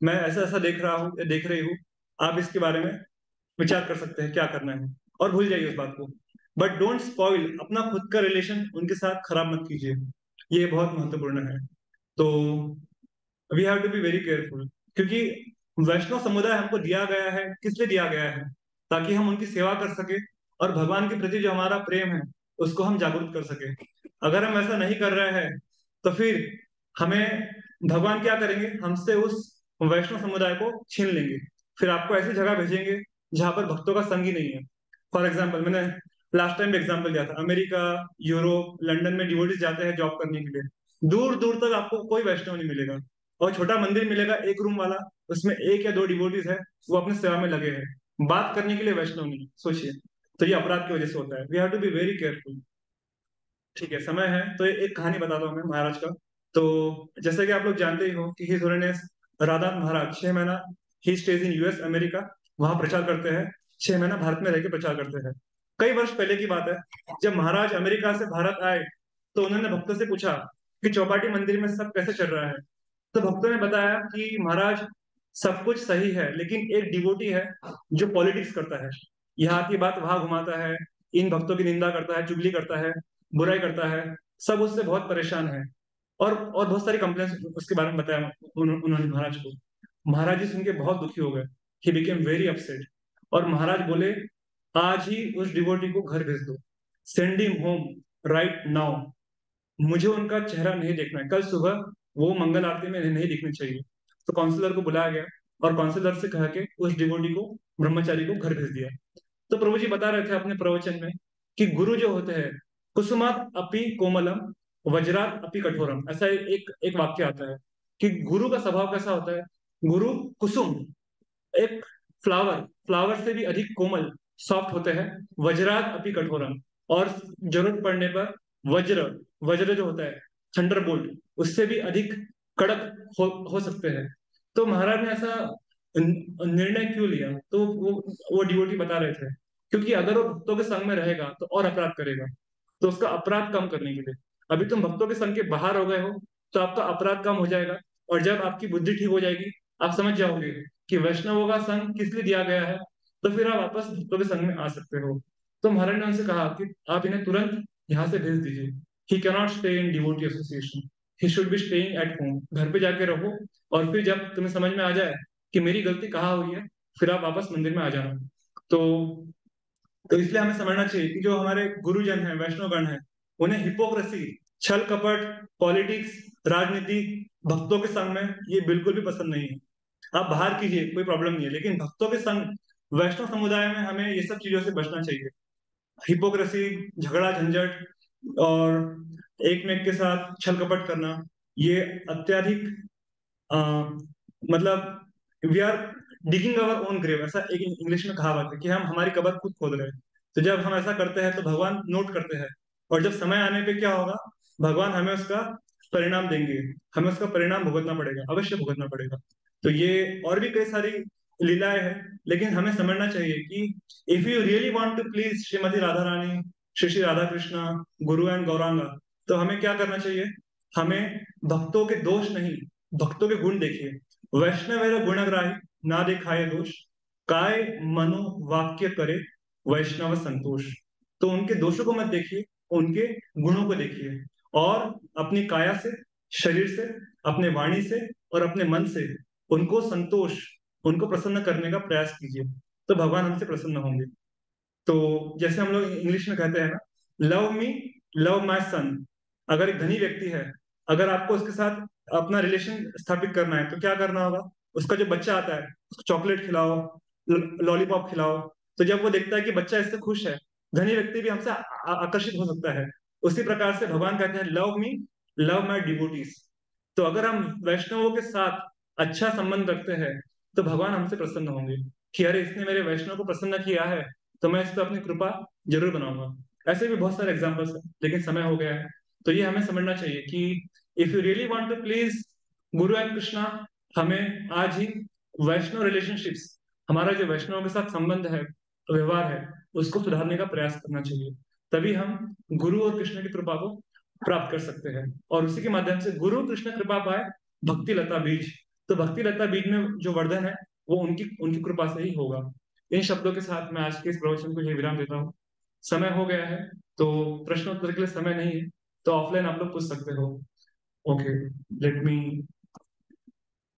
मैं ऐसा ऐसा देख रहा हूँ या देख रही हूँ, आप इसके बारे में विचार कर सकते हैं क्या करना है, और भूल जाइए उस बात को। बट डोंट स्पॉइल, अपना खुद का रिलेशन उनके साथ खराब मत कीजिए, ये बहुत महत्वपूर्ण है। तो we have to be very careful, क्योंकि वैष्णव समुदाय हमको दिया गया है, किस लिए दिया गया है? ताकि हम उनकी सेवा कर सके और भगवान के प्रति जो हमारा प्रेम है उसको हम जागरूक कर सके। अगर हम ऐसा नहीं कर रहे हैं तो फिर हमें भगवान क्या करेंगे, हमसे उस वैष्णव समुदाय को छीन लेंगे। फिर आपको ऐसी जगह भेजेंगे जहां पर भक्तों का संग ही नहीं है। फॉर एग्जाम्पल, मैंने लास्ट टाइम एग्जाम्पल दिया था, अमेरिका, यूरोप, लंदन में डिवोटीज जाते हैं जॉब करने के लिए, दूर दूर तक आपको कोई वैष्णव नहीं मिलेगा। और छोटा मंदिर मिलेगा एक रूम वाला, उसमें एक या दो डिवोटीज है, वो अपनी सेवा में लगे हैं, बात करने के लिए वैष्णव नहीं। सोचिए, तो ये अपराध की वजह से होता है। We have to be very careful. ठीक है, समय है तो एक कहानी बताता हूँ मैं महाराज का। तो जैसे कि आप लोग जानते ही हो कि हिज होलीनेस राधा महाराज 6 महीना ही स्टेज इन यूएस अमेरिका, वहां प्रचार करते हैं। 6 महीना भारत में रह के प्रचार करते हैं। कई वर्ष पहले की बात है, जब महाराज अमेरिका से भारत आए तो उन्होंने भक्तों से पूछा कि चौपाटी मंदिर में सब कैसे चल रहा है। तो भक्तों ने बताया कि महाराज सब कुछ सही है, लेकिन एक डिवोटी है जो पॉलिटिक्स करता है, यहाँ की बात वहां घुमाता है, इन भक्तों की निंदा करता है, चुगली करता है, बुराई करता है, सब उससे बहुत परेशान है। और बहुत सारी कंप्लेंट्स उसके बारे में बताया उन्होंने महाराज को। महाराज जी सुन के बहुत दुखी हो गए, ही बिकेम वेरी अपसेट। और महाराज बोले आज ही उस डिवोटी को घर भेज दो, send him home right now. मुझे उनका चेहरा नहीं देखना है, कल सुबह वो मंगल आरती में नहीं दिखनी चाहिए। तो काउंसलर को बुलाया गया और काउंसलर से कहा के उस डिवोटी को, ब्रह्मचारी को घर भेज दिया। तो प्रभु जी बता रहे थे अपने प्रवचन में कि गुरु जो होते हैं कुसुमात अपि कोमलम वज्रात अपि कठोरम, ऐसा एक एक वाक्य आता है कि गुरु का स्वभाव कैसा होता है। गुरु कुसुम, एक फ्लावर फ्लावर से भी अधिक कोमल, सॉफ्ट होते हैं। वज्रात अपि कठोरम, और जरूरत पड़ने पर वज्र, वज्र जो होता है थंडरबोल्ट, उससे भी अधिक कड़क हो सकते हैं। तो महाराज ने ऐसा निर्णय क्यों लिया, तो वो डिवोटी बता रहे थे क्योंकि अगर वो भक्तों के संग में रहेगा तो और अपराध करेगा। तो उसका अपराध कम करने के लिए, अभी तुम भक्तों के संग के बाहर हो गए हो तो आपका अपराध कम हो जाएगा। और जब आपकी बुद्धि ठीक हो जाएगी, आप समझ जाओगे कि वैष्णवों का संग किस लिए दिया गया है, तो फिर आप वापस भक्तों के संग में आ सकते हो। तो महाराज ने उनसे कहा कि आप इन्हें तुरंत यहाँ से भेज दीजिए। ही cannot stay in devotee association, he should be staying at home. घर पे जाके रहो, और फिर जब तुम्हें समझ में आ जाए कि मेरी गलती कहाँ हुई है, फिर आप वापस मंदिर में आ जाना। तो तो इसलिए हमें समझना चाहिए कि जो हमारे गुरुजन हैं, वैष्णवगण हैं, उन्हें हिपोक्रेसी, छल कपट, पॉलिटिक्स, राजनीति भक्तों के संग में ये बिल्कुल भी पसंद नहीं है। आप बाहर कीजिए, कोई प्रॉब्लम नहीं है, लेकिन भक्तों के संग, वैष्णव समुदाय में हमें ये सब चीजों से बचना चाहिए। हिपोक्रेसी, झगड़ा झंझट, और एक में एक के साथ छल कपट करना, ये अत्यधिक अ, मतलब we are digging our own grave, ऐसा एक इंग्लिश में कहावत है कि हम हमारी कब्र खुद खोद रहे हैं। तो जब हम ऐसा करते हैं तो भगवान नोट करते हैं, और जब समय आने पे क्या होगा, भगवान हमें उसका परिणाम देंगे। हमें उसका परिणाम भुगतना पड़ेगा, अवश्य भुगतना पड़ेगा। तो ये और भी कई सारी लीलाएं हैं, लेकिन हमें समझना चाहिए कि if you really want to please Shrimati Radha Rani, Shri Shri Radha Krishna, guru and Gauranga, तो हमें क्या करना चाहिए। हमें भक्तों के दोष नहीं, भक्तों के गुण देखिए। वैष्णव गुणग्राही, ना दिखाए दोष, काय मनो वाक्य करे वैष्णव संतोष। तो उनके दोषों को मत देखिए, उनके गुणों को देखिए, और अपनी काया से, शरीर से, अपने वाणी से और अपने मन से उनको संतोष, उनको प्रसन्न करने का प्रयास कीजिए, तो भगवान हमसे प्रसन्न होंगे। तो जैसे हम लोग इंग्लिश में कहते हैं ना, लव मी, लव माई सन। अगर एक धनी व्यक्ति है, अगर आपको उसके साथ अपना रिलेशन स्थापित करना है, तो क्या करना होगा। उसका जो बच्चा आता है, उसको चॉकलेट खिलाओ, लॉलीपॉप खिलाओ। तो जब वो देखता है कि बच्चा इससे खुश है, धनी व्यक्ति भी हमसे आकर्षित हो सकता है। उसी प्रकार से भगवान कहते हैं, love me, love my devotees. तो अगर हम वैष्णवों के साथ अच्छा संबंध रखते हैं, तो भगवान हमसे प्रसन्न होंगे कि अरे इसने मेरे वैष्णव को प्रसन्न किया है, तो मैं इस पर अपनी कृपा जरूर बनाऊंगा। ऐसे भी बहुत सारे एग्जाम्पल्स हैं, लेकिन समय हो गया है। तो ये हमें समझना चाहिए कि if you really want to please guru and Krishna, हमें आज ही वैष्णव रिलेशनशिप्स, हमारा जो वैष्णव के साथ संबंध है, व्यवहार है, उसको सुधारने का प्रयास करना चाहिए। तभी हम गुरु और कृष्ण की कृपा को प्राप्त कर सकते हैं, और उसी के माध्यम से गुरु कृष्ण कृपा पाए भक्ति लता बीज। तो भक्ति लता बीज में जो वर्धन है, वो उनकी उनकी कृपा से ही होगा। इन शब्दों के साथ मैं आज के इस प्रवचन को यही विराम देता हूँ। समय हो गया है, तो प्रश्न उत्तर के लिए समय नहीं है, तो ऑफलाइन आप लोग पूछ सकते हो। ओके, लेट मी